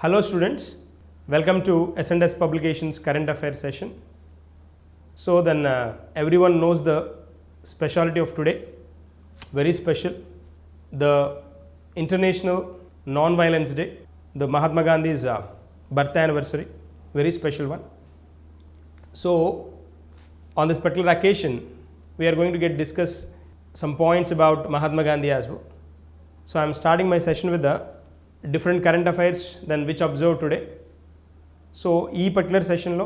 Hello students, welcome to S&S Publications Current Affairs session. So then everyone knows the specialty of today, very special, the International Non-Violence Day, the Mahatma Gandhi's birth anniversary, very special one. So on this particular occasion, we are going to discuss some points about Mahatma Gandhi as well. So I am starting my session with the different current affairs than which observed today. So ఈ particular సెషన్లో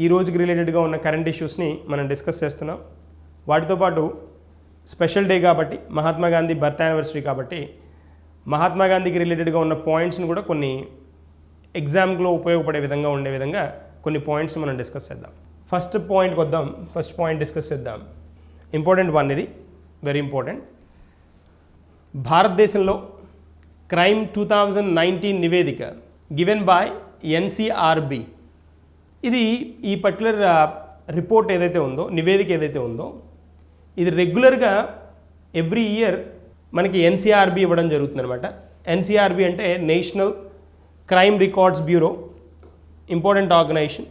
ఈ రోజుకి రిలేటెడ్గా ఉన్న current ఇష్యూస్ని మనం discuss చేస్తున్నాం. వాటితో పాటు స్పెషల్ డే కాబట్టి మహాత్మా గాంధీ బర్త్ యానివర్సరీ కాబట్టి మహాత్మా గాంధీకి రిలేటెడ్గా ఉన్న పాయింట్స్ని కూడా కొన్ని ఎగ్జామ్లో ఉపయోగపడే విధంగా ఉండే విధంగా కొన్ని పాయింట్స్ మనం డిస్కస్ చేద్దాం. ఫస్ట్ పాయింట్కి వద్దాం. ఫస్ట్ పాయింట్ డిస్కస్ చేద్దాం. ఇంపార్టెంట్ వన్, ఇది వెరీ ఇంపార్టెంట్. భారతదేశంలో క్రైమ్ 2019 నివేదిక గివెన్ బై ఎన్సిఆర్బి. ఇది ఈ పర్టికులర్ రిపోర్ట్ ఏదైతే ఉందో, నివేదిక ఏదైతే ఉందో, ఇది రెగ్యులర్గా ఎవ్రీ ఇయర్ మనకి ఎన్సిఆర్బి ఇవ్వడం జరుగుతుందన్నమాట. ఎన్సిఆర్బి అంటే national crime records bureau, important organization.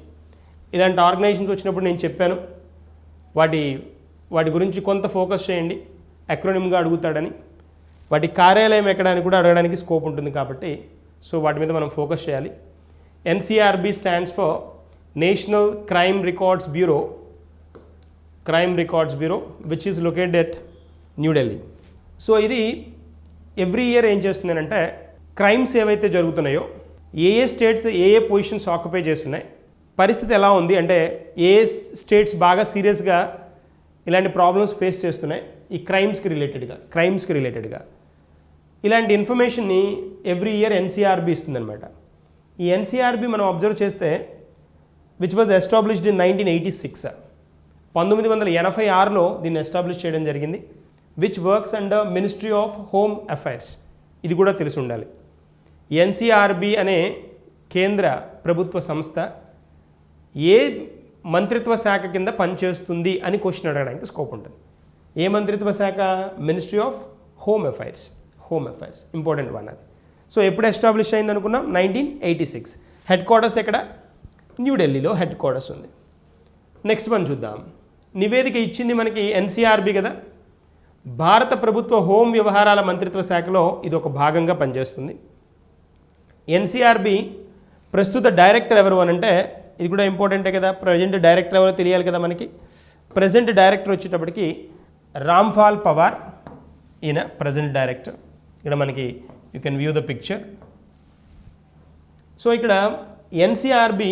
ఇలాంటి ఆర్గనైజేషన్స్ వచ్చినప్పుడు నేను చెప్పాను వాటి గురించి కొంత ఫోకస్ చేయండి, అక్రోనిమ్గా అడుగుతాడని. వాటి కార్యాలయం ఎక్కడానికి కూడా అడగడానికి స్కోప్ ఉంటుంది కాబట్టి సో వాటి మీద మనం ఫోకస్ చేయాలి. NCRB stands for national crime records bureau which is located at New Delhi. So ఇది ఎవ్రీ ఇయర్ ఏం చేస్తుంది అంటే క్రైమ్స్ ఏవైతే జరుగుతున్నాయో ఏ స్టేట్స్ ఏ పొజిషన్స్ ఆక్యుపై చేస్తున్నాయి, పరిస్థితి ఎలా ఉంది అంటే ఏ స్టేట్స్ బాగా సీరియస్గా ఇలాంటి ప్రాబ్లమ్స్ ఫేస్ చేస్తున్నాయి ఈ క్రైమ్స్కి రిలేటెడ్గా ఇలాంటి ఇన్ఫర్మేషన్ని ఎవ్రీ ఇయర్ ఎన్సిఆర్బి ఇస్తుందన్నమాట. ఈ ఎన్సిఆర్బి మనం అబ్జర్వ్ చేస్తే విచ్ వాజ్ ఎస్టాబ్లిష్డ్ ఇన్ 1986, 1986లో దీన్ని ఎస్టాబ్లిష్ చేయడం జరిగింది. Which works under ministry of home affairs, ఇది కూడా తెలిసి ఉండాలి. ఎన్సిఆర్బి అనే కేంద్ర ప్రభుత్వ సంస్థ ఏ మంత్రిత్వ శాఖ కింద పనిచేస్తుంది అని క్వశ్చన్ అడగడానికి స్కోప్ ఉంటుంది. ఏ మంత్రిత్వ శాఖ? Ministry of home affairs. Important one అది. సో ఎప్పుడు ఎస్టాబ్లిష్ అయింది అనుకున్నాం? 1986. హెడ్ క్వార్టర్స్ ఎక్కడ? న్యూఢిల్లీలో హెడ్ క్వార్టర్స్ ఉంది. నెక్స్ట్ వన్ చూద్దాం. నివేదిక ఇచ్చింది మనకి ఎన్సిఆర్బి కదా, భారత ప్రభుత్వ హోం వ్యవహారాల మంత్రిత్వ శాఖలో ఇది ఒక భాగంగా పనిచేస్తుంది. ఎన్సిఆర్బి ప్రస్తుత డైరెక్టర్ ఎవరు అని అంటే ఇది కూడా ఇంపార్టెంటే కదా, ప్రజెంట్ డైరెక్టర్ ఎవరో తెలియాలి కదా మనకి. ప్రజెంట్ డైరెక్టర్ వచ్చేటప్పటికి రామ్పాల్ పవార్, ఈయన ప్రజెంట్ డైరెక్టర్. ఇక్కడ మనకి you can view the picture. So ఇక్కడ ఎన్సిఆర్బి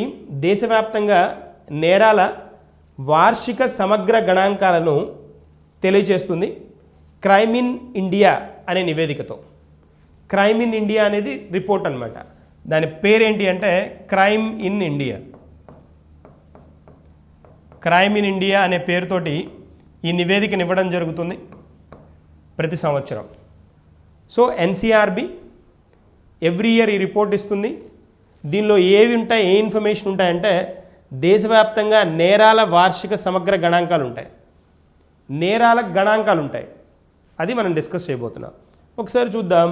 దేశవ్యాప్తంగా నేరాల వార్షిక సమగ్ర గణాంకాలను తెలియజేస్తుంది క్రైమ్ ఇన్ ఇండియా అనే నివేదికతో. క్రైమ్ ఇన్ ఇండియా అనేది రిపోర్ట్ అనమాట. దాని పేరేంటి అంటే క్రైమ్ ఇన్ ఇండియా అనే పేరుతోటి ఈ నివేదికను ఇవ్వడం జరుగుతుంది ప్రతి సంవత్సరం. సో ఎన్సిఆర్బి ఎవ్రీ ఇయర్ ఈ రిపోర్ట్ ఇస్తుంది. దీనిలో ఏవి ఉంటాయి, ఏ ఇన్ఫర్మేషన్ ఉంటాయంటే దేశవ్యాప్తంగా నేరాల వార్షిక సమగ్ర గణాంకాలు ఉంటాయి. అది మనం డిస్కస్ చేయబోతున్నాం. ఒకసారి చూద్దాం,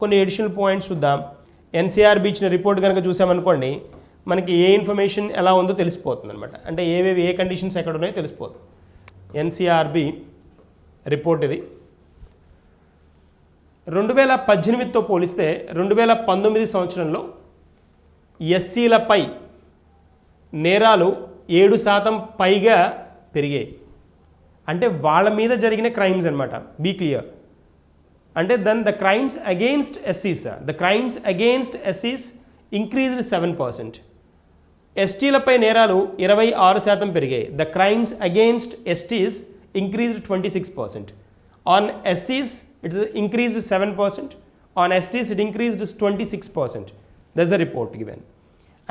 కొన్ని ఎడిషనల్ పాయింట్స్ చూద్దాం. ఎన్సిఆర్బి ఇచ్చిన రిపోర్ట్ కనుక చూసామనుకోండి మనకి ఏ ఇన్ఫర్మేషన్ ఎలా ఉందో తెలిసిపోతుంది అనమాట. అంటే ఏ కండిషన్స్ ఎక్కడ ఉన్నాయో తెలిసిపోతుంది. ఎన్సిఆర్బి రిపోర్ట్ ఇది 2018తో పోలిస్తే 2019 సంవత్సరంలో ఎస్సీలపై నేరాలు 7% పైగా పెరిగాయి. అంటే వాళ్ళ మీద జరిగిన క్రైమ్స్ అనమాట. Be clear. అంటే దెన్ ద క్రైమ్స్ అగెయిన్స్ట్ ఎస్సీస్ ఇంక్రీజ్డ్ 7%. ఎస్టీలపై నేరాలు 26% పెరిగాయి. The crimes against STs increased 26%. On ఎస్సీస్ it's increased 7%. On STs it increased 26%. That's the report given.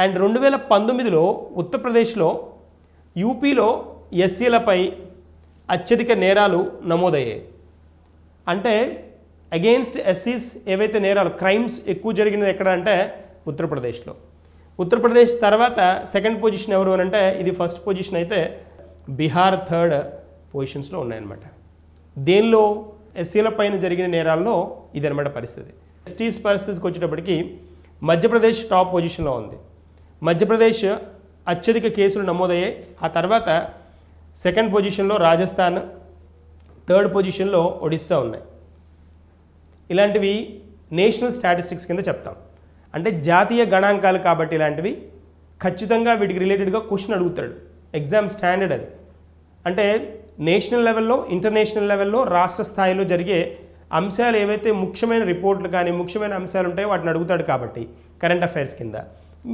And 2019లో ఉత్తరప్రదేశ్లో, యూపీలో ఎస్సీలపై అత్యధిక నేరాలు నమోదయ్యాయి. అంటే అగెయిన్స్ట్ ఎస్సీస్ ఏవైతే నేరాలు క్రైమ్స్ ఎక్కువ జరిగినది ఎక్కడ అంటే ఉత్తరప్రదేశ్లో. ఉత్తరప్రదేశ్ తర్వాత సెకండ్ పొజిషన్ ఎవరు అని అంటే ఇది ఫస్ట్ పొజిషన్ అయితే బీహార్ థర్డ్ పొజిషన్స్లో ఉన్నాయన్నమాట. దేనిలో? ఎస్సీల పైన జరిగిన నేరాల్లో ఇది అనమాట పరిస్థితి. ఎస్టీస్ పరిస్థితికి వచ్చేటప్పటికి మధ్యప్రదేశ్ టాప్ పొజిషన్లో ఉంది. మధ్యప్రదేశ్ అత్యధిక కేసులు నమోదయ్యాయి. ఆ తర్వాత సెకండ్ పొజిషన్లో రాజస్థాన్, థర్డ్ పొజిషన్లో ఒడిస్సా ఉన్నాయి. ఇలాంటివి నేషనల్ స్టాటిస్టిక్స్ కింద చెప్తాం. అంటే జాతీయ గణాంకాలు కాబట్టి ఇలాంటివి ఖచ్చితంగా వీటికి రిలేటెడ్గా క్వశ్చన్ అడుగుతాడు. ఎగ్జామ్ స్టాండర్డ్ అది. అంటే నేషనల్ లెవెల్లో, ఇంటర్నేషనల్ లెవెల్లో, రాష్ట్ర స్థాయిలో జరిగే అంశాలు ఏవైతే ముఖ్యమైన రిపోర్ట్లు కానీ ముఖ్యమైన అంశాలు ఉంటాయో వాటిని అడుగుతాడు. కాబట్టి కరెంట్ అఫైర్స్ కింద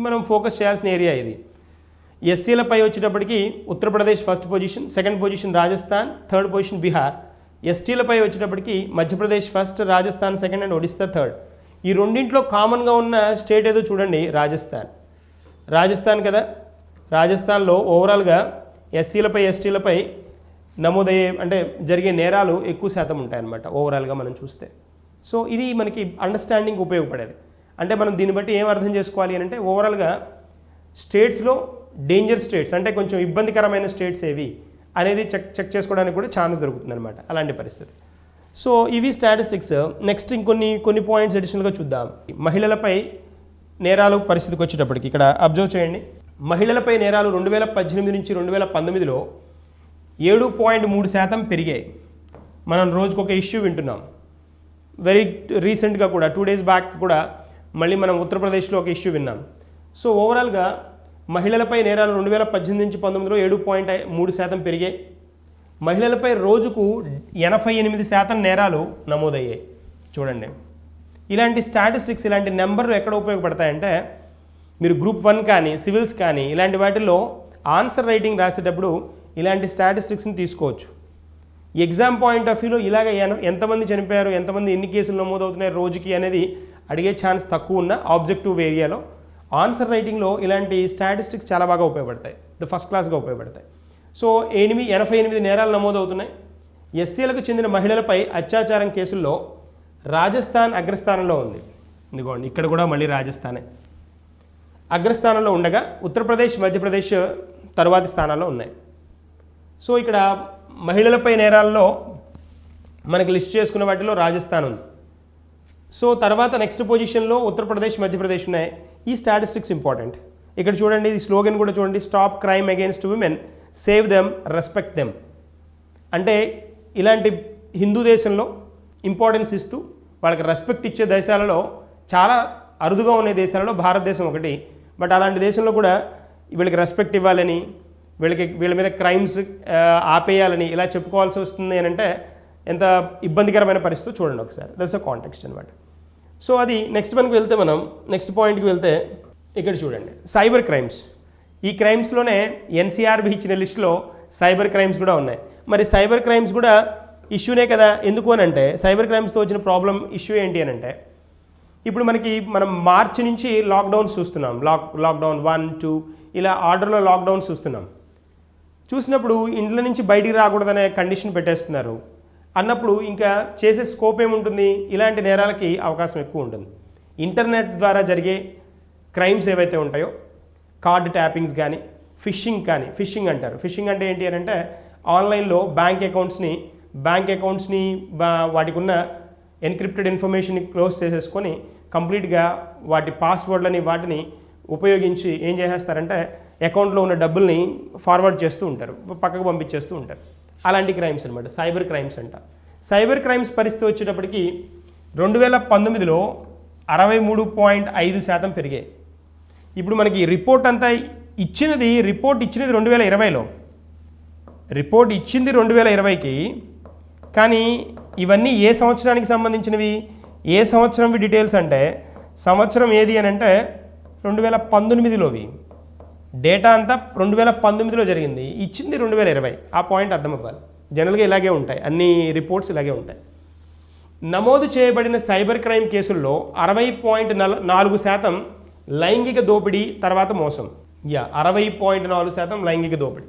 మనం ఫోకస్ చేయాల్సిన ఏరియా ఇది. ఎస్సీలపై వచ్చేటప్పటికి Uttar Pradesh first position, second position Rajasthan, third position Bihar. ఎస్టీలపై వచ్చేటప్పటికి Madhya Pradesh first, Rajasthan second and Odisha third. ఈ రెండింటిలో కామన్గా ఉన్న స్టేట్ ఏదో చూడండి, రాజస్థాన్ కదా. రాజస్థాన్లో ఓవరాల్గా ఎస్సీలపై, ఎస్టీలపై నమోదయ్యే అంటే జరిగే నేరాలు ఎక్కువ శాతం ఉంటాయన్నమాట ఓవరాల్గా మనం చూస్తే. సో ఇది మనకి అండర్స్టాండింగ్ ఉపయోగపడేది. అంటే మనం దీన్ని బట్టి ఏం అర్థం చేసుకోవాలి అని అంటే ఓవరాల్గా స్టేట్స్లో డేంజర్ స్టేట్స్ అంటే కొంచెం ఇబ్బందికరమైన స్టేట్స్ ఏవి అనేది చెక్ చేసుకోవడానికి కూడా ఛాన్స్ దొరుకుతుంది అనమాట అలాంటి పరిస్థితి. సో ఇవి స్టాటిస్టిక్స్. నెక్స్ట్ ఇంకొన్ని పాయింట్స్ అడిషనల్గా చూద్దాం. మహిళలపై నేరాలు పరిస్థితికి వచ్చేటప్పటికి ఇక్కడ అబ్జర్వ్ చేయండి. మహిళలపై నేరాలు 2018 నుంచి 2019లో 7.3% పెరిగాయి. మనం రోజుకు ఒక ఇష్యూ వింటున్నాం. వెరీ రీసెంట్గా కూడా 2 days బ్యాక్ కూడా మళ్ళీ మనం ఉత్తరప్రదేశ్లో ఒక ఇష్యూ విన్నాం. సో ఓవరాల్గా మహిళలపై నేరాలు 2018 నుంచి 19లో 7.3% పెరిగాయి. మహిళలపై రోజుకు 88% నేరాలు నమోదయ్యాయి. చూడండి, ఇలాంటి స్టాటిస్టిక్స్, ఇలాంటి నెంబర్లు ఎక్కడ ఉపయోగపడతాయంటే మీరు గ్రూప్ 1 కానీ సివిల్స్ కానీ ఇలాంటి వాటిల్లో ఆన్సర్ రైటింగ్ రాసేటప్పుడు ఇలాంటి స్టాటిస్టిక్స్ని తీసుకోవచ్చు. ఎగ్జామ్ పాయింట్ ఆఫ్ వ్యూలో ఇలాగ ఎంతమంది చనిపోయారు, ఎంతమంది ఎన్ని కేసులు నమోదవుతున్నాయి రోజుకి అనేది అడిగే ఛాన్స్ తక్కువ ఉన్న ఆబ్జెక్టివ్ ఏరియాలో ఆన్సర్ రైటింగ్లో ఇలాంటి స్టాటిస్టిక్స్ చాలా బాగా ఉపయోగపడతాయి. ఫస్ట్ క్లాస్గా ఉపయోగపడతాయి. సో 88 నేరాలు నమోదవుతున్నాయి. ఎస్సీలకు చెందిన మహిళలపై అత్యాచారం కేసుల్లో రాజస్థాన్ అగ్రస్థానంలో ఉంది. ఇదిగోండి, ఇక్కడ కూడా మళ్ళీ రాజస్థానే అగ్రస్థానంలో ఉండగా ఉత్తరప్రదేశ్, మధ్యప్రదేశ్ తరువాతి స్థానాల్లో ఉన్నాయి. సో ఇక్కడ మహిళలపై నేరాల్లో మనకి లిస్ట్ చేసుకున్న వాటిలో రాజస్థాన్ ఉంది. సో తర్వాత నెక్స్ట్ పొజిషన్లో ఉత్తరప్రదేశ్, మధ్యప్రదేశ్ ఉన్నాయి. ఈ స్టాటిస్టిక్స్ ఇంపార్టెంట్. ఇక్కడ చూడండి, ఈ స్లోగన్ కూడా చూడండి, stop crime against women, save them, respect them. అంటే ఇలాంటి హిందూ దేశంలో ఇంపార్టెన్స్ ఇస్తూ వాళ్ళకి రెస్పెక్ట్ ఇచ్చే దేశాలలో చాలా అరుదుగా ఉన్న దేశాలలో భారతదేశం ఒకటి. బట్ అలాంటి దేశంలో కూడా వీళ్ళకి రెస్పెక్ట్ ఇవ్వాలని, వీళ్ళ మీద క్రైమ్స్ ఆపేయాలని ఇలా చెప్పుకోవాల్సి వస్తుంది అని అంటే ఎంత ఇబ్బందికరమైన పరిస్థితి చూడండి ఒకసారి. దట్స్ అ కాంటెక్స్ట్ అనమాట. సో అది నెక్స్ట్ మనం నెక్స్ట్ పాయింట్కి వెళ్తే ఇక్కడ చూడండి, సైబర్ క్రైమ్స్. ఈ క్రైమ్స్లోనే ఎన్సీఆర్బీ ఇచ్చిన లిస్టులో సైబర్ క్రైమ్స్ కూడా ఉన్నాయి. మరి సైబర్ క్రైమ్స్ కూడా ఇష్యూనే కదా. ఎందుకు అని అంటే సైబర్ క్రైమ్స్తో వచ్చిన ప్రాబ్లం ఇష్యూ ఏంటి అని అంటే ఇప్పుడు మనం మార్చి నుంచి లాక్డౌన్స్ చూస్తున్నాం. లాక్డౌన్ 1, 2 ఇలా ఆర్డర్లో లాక్డౌన్స్ చూసినప్పుడు ఇంట్లో నుంచి బయటికి రాకూడదనే కండిషన్ పెట్టేస్తున్నారు అన్నప్పుడు ఇంకా చేసే స్కోప్ ఏముంటుంది? ఇలాంటి నేరాలకి అవకాశం ఎక్కువ ఉంటుంది. ఇంటర్నెట్ ద్వారా జరిగే క్రైమ్స్ ఏవైతే ఉంటాయో, కార్డ్ ట్యాపింగ్స్ కానీ, ఫిషింగ్ అంటారు. ఫిషింగ్ అంటే ఏంటి అని అంటే ఆన్లైన్లో బ్యాంక్ అకౌంట్స్ని వాటికి ఉన్న ఎన్క్రిప్టెడ్ ఇన్ఫర్మేషన్ని క్లోజ్ చేసేసుకొని కంప్లీట్గా వాటి పాస్వర్డ్లని వాటిని ఉపయోగించి ఏం చేసేస్తారంటే అకౌంట్లో ఉన్న డబ్బుల్ని ఫార్వర్డ్ చేస్తూ ఉంటారు, పక్కకు పంపించేస్తూ ఉంటారు. అలాంటి క్రైమ్స్ అనమాట సైబర్ క్రైమ్స్ అంట. సైబర్ క్రైమ్స్ పరిస్థితి వచ్చేటప్పటికి 2019లో 63.5% పెరిగాయి. ఇప్పుడు మనకి రిపోర్ట్ ఇచ్చినది 2020లో, రిపోర్ట్ ఇచ్చింది 2020కి. కానీ ఇవన్నీ ఏ సంవత్సరానికి సంబంధించినవి, ఏ సంవత్సరంవి డీటెయిల్స్ అంటే సంవత్సరం ఏది అని అంటే 2019లోవి. డేటా అంతా 2019లో జరిగింది, ఇచ్చింది 2020. ఆ పాయింట్ అర్థం అవ్వాలి. జనరల్గా ఇలాగే ఉంటాయి, అన్ని రిపోర్ట్స్ ఇలాగే ఉంటాయి. నమోదు చేయబడిన సైబర్ క్రైమ్ కేసుల్లో 60.4% లైంగిక దోపిడీ తర్వాత మోసం. 60.4% లైంగిక దోపిడీ.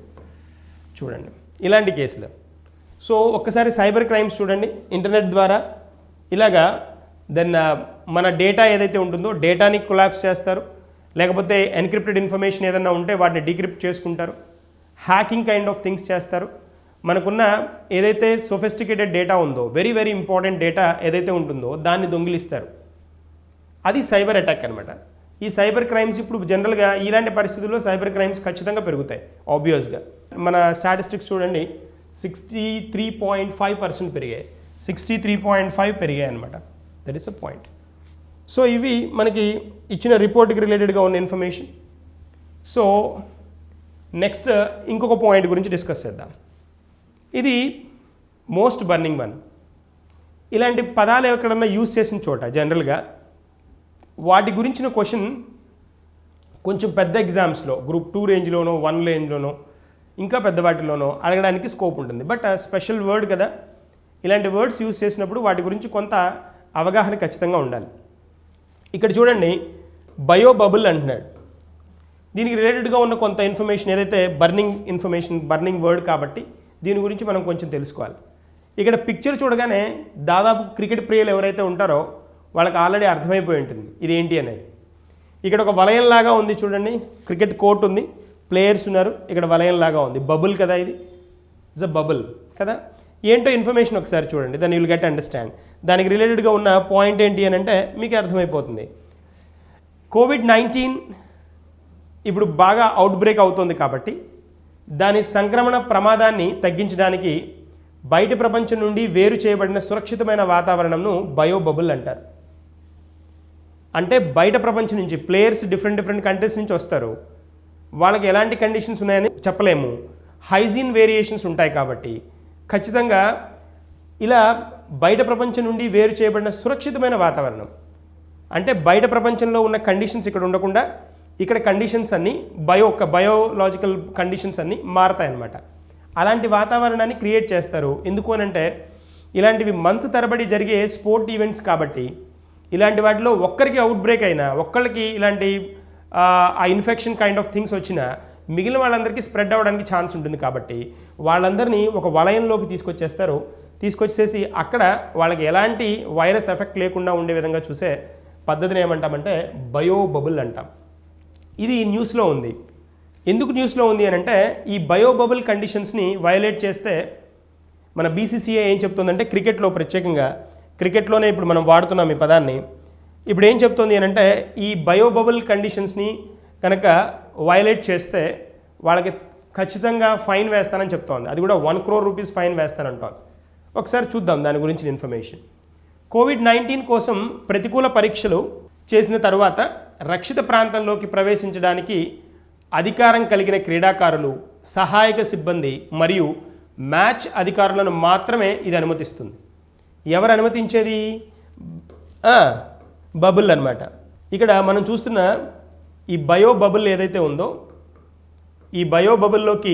చూడండి ఇలాంటి కేసులు. సో ఒక్కసారి సైబర్ క్రైమ్స్ చూడండి, ఇంటర్నెట్ ద్వారా ఇలాగా మన డేటా ఏదైతే ఉంటుందో డేటాని కొలాప్స్ చేస్తారు, లేకపోతే ఎన్క్రిప్టెడ్ ఇన్ఫర్మేషన్ ఏదైనా ఉంటే వాటిని డీక్రిప్ట్ చేసుకుంటారు, హ్యాకింగ్ కైండ్ ఆఫ్ థింగ్స్ చేస్తారు. మనకున్న ఏదైతే సొఫిస్టికేటెడ్ డేటా ఉందో, వెరీ వెరీ ఇంపార్టెంట్ డేటా ఏదైతే ఉంటుందో దాన్ని దొంగిలిస్తారు. అది సైబర్ అటాక్ అనమాట. ఈ సైబర్ క్రైమ్స్ ఇప్పుడు జనరల్గా ఇలాంటి పరిస్థితుల్లో సైబర్ క్రైమ్స్ ఖచ్చితంగా పెరుగుతాయి ఆబ్వియస్గా. మన స్టాటిస్టిక్స్ చూడండి 63.5% పెరిగాయి, 63.5 పెరిగాయి అనమాట. That is a point. So ఇవి మనకి ఇచ్చిన రిపోర్ట్కి రిలేటెడ్గా ఉన్న ఇన్ఫర్మేషన్. సో నెక్స్ట్ ఇంకొక పాయింట్ గురించి డిస్కస్ చేద్దాం. ఇది మోస్ట్ బర్నింగ్ వన్. ఇలాంటి పదాలు ఎక్కడన్నా యూజ్ చేసిన చోట జనరల్గా వాటి గురించిన క్వశ్చన్ కొంచెం పెద్ద ఎగ్జామ్స్లో గ్రూప్ 2 రేంజ్లోనో 1 రేంజ్లోనో ఇంకా పెద్ద వాటిలోనో అడగడానికి స్కోప్ ఉంటుంది. బట్ స్పెషల్ వర్డ్ కదా, ఇలాంటి వర్డ్స్ యూజ్ చేసినప్పుడు వాటి గురించి కొంత అవగాహన ఖచ్చితంగా ఉండాలి. ఇక్కడ చూడండి, బయో బబుల్ అంటున్నాడు. దీనికి రిలేటెడ్గా ఉన్న కొంత ఇన్ఫర్మేషన్ ఏదైతే బర్నింగ్ వర్డ్ కాబట్టి దీని గురించి మనం కొంచెం తెలుసుకోవాలి. ఇక్కడ పిక్చర్ చూడగానే దాదాపు క్రికెట్ ప్రియులు ఎవరైతే ఉంటారో వాళ్ళకి ఆల్రెడీ అర్థమైపోయి ఉంటుంది ఇది ఏంటి అనేది. ఇక్కడ ఒక వలయంలాగా ఉంది చూడండి, క్రికెట్ కోర్ట్ ఉంది, ప్లేయర్స్ ఉన్నారు, ఇక్కడ వలయంలాగా ఉంది. బబుల్ కదా, ఇది ఇట్స్ అ బబుల్ కదా. ఏంటో ఇన్ఫర్మేషన్ ఒకసారి చూడండి, దాన్ని విల్ గెట్ అండర్స్టాండ్. దానికి రిలేటెడ్గా ఉన్న పాయింట్ ఏంటి అని అంటే మీకు అర్థమైపోతుంది. కోవిడ్-19 ఇప్పుడు బాగా అవుట్బ్రేక్ అవుతుంది కాబట్టి దాని సంక్రమణ ప్రమాదాన్ని తగ్గించడానికి బయట ప్రపంచం నుండి వేరు చేయబడిన సురక్షితమైన వాతావరణంను బయో బబుల్ అంటారు. అంటే బయట ప్రపంచం నుంచి ప్లేయర్స్ డిఫరెంట్ కంట్రీస్ నుంచి వస్తారు, వాళ్ళకి ఎలాంటి కండిషన్స్ ఉన్నాయని చెప్పలేము, హైజీన్ వేరియేషన్స్ ఉంటాయి కాబట్టి ఖచ్చితంగా ఇలా బయట ప్రపంచం నుండి వేరు చేయబడిన సురక్షితమైన వాతావరణం అంటే బయట ప్రపంచంలో ఉన్న కండిషన్స్ ఇక్కడ ఉండకుండా ఇక్కడ కండిషన్స్ అన్నీ బయోలాజికల్ కండిషన్స్ అన్నీ మారతాయన్నమాట. అలాంటి వాతావరణాన్ని క్రియేట్ చేస్తారు. ఎందుకు అనంటే ఇలాంటివి మంత్స్ తరబడి జరిగే స్పోర్ట్ ఈవెంట్స్ కాబట్టి ఇలాంటి వాటిలో ఒక్కరికి అవుట్బ్రేక్ అయినా, ఒక్కరికి ఇలాంటి ఆ ఇన్ఫెక్షన్ కైండ్ ఆఫ్ థింగ్స్ వచ్చినా మిగిలిన వాళ్ళందరికీ స్ప్రెడ్ అవ్వడానికి ఛాన్స్ ఉంటుంది. కాబట్టి వాళ్ళందరినీ ఒక వలయంలోకి తీసుకొచ్చేసి అక్కడ వాళ్ళకి ఎలాంటి వైరస్ ఎఫెక్ట్ లేకుండా ఉండే విధంగా చూసే పద్ధతిని ఏమంటామంటే బయో బబుల్ అంటాం. ఇది న్యూస్లో ఉంది. ఎందుకు న్యూస్లో ఉంది అని అంటే ఈ బయో బబుల్ కండిషన్స్ని వయలేట్ చేస్తే మన బీసీసీఐ ఏం చెప్తుందంటే క్రికెట్లో ప్రత్యేకంగా క్రికెట్లోనే ఇప్పుడు మనం వాడుతున్నాం ఈ పదాన్ని. ఇప్పుడు ఏం చెప్తుంది అని అంటే ఈ బయో బబుల్ కండిషన్స్ని కనుక వయలేట్ చేస్తే వాళ్ళకి ఖచ్చితంగా ఫైన్ వేస్తానని చెప్తోంది. అది కూడా 1 crore రూపీస్ ఫైన్ వేస్తానంటోంది. ఒకసారి చూద్దాం దాని గురించిన ఇన్ఫర్మేషన్. కోవిడ్-19 కోసం ప్రతికూల పరీక్షలు చేసిన తర్వాత రక్షిత ప్రాంతంలోకి ప్రవేశించడానికి అధికారం కలిగిన క్రీడాకారులు, సహాయక సిబ్బంది మరియు మ్యాచ్ అధికారులను మాత్రమే ఇది అనుమతిస్తుంది. ఎవరు అనుమతించేది? బబుల్ అన్నమాట. ఇక్కడ మనం చూస్తున్న ఈ బయో బబుల్ ఏదైతే ఉందో ఈ బయో బబుల్లోకి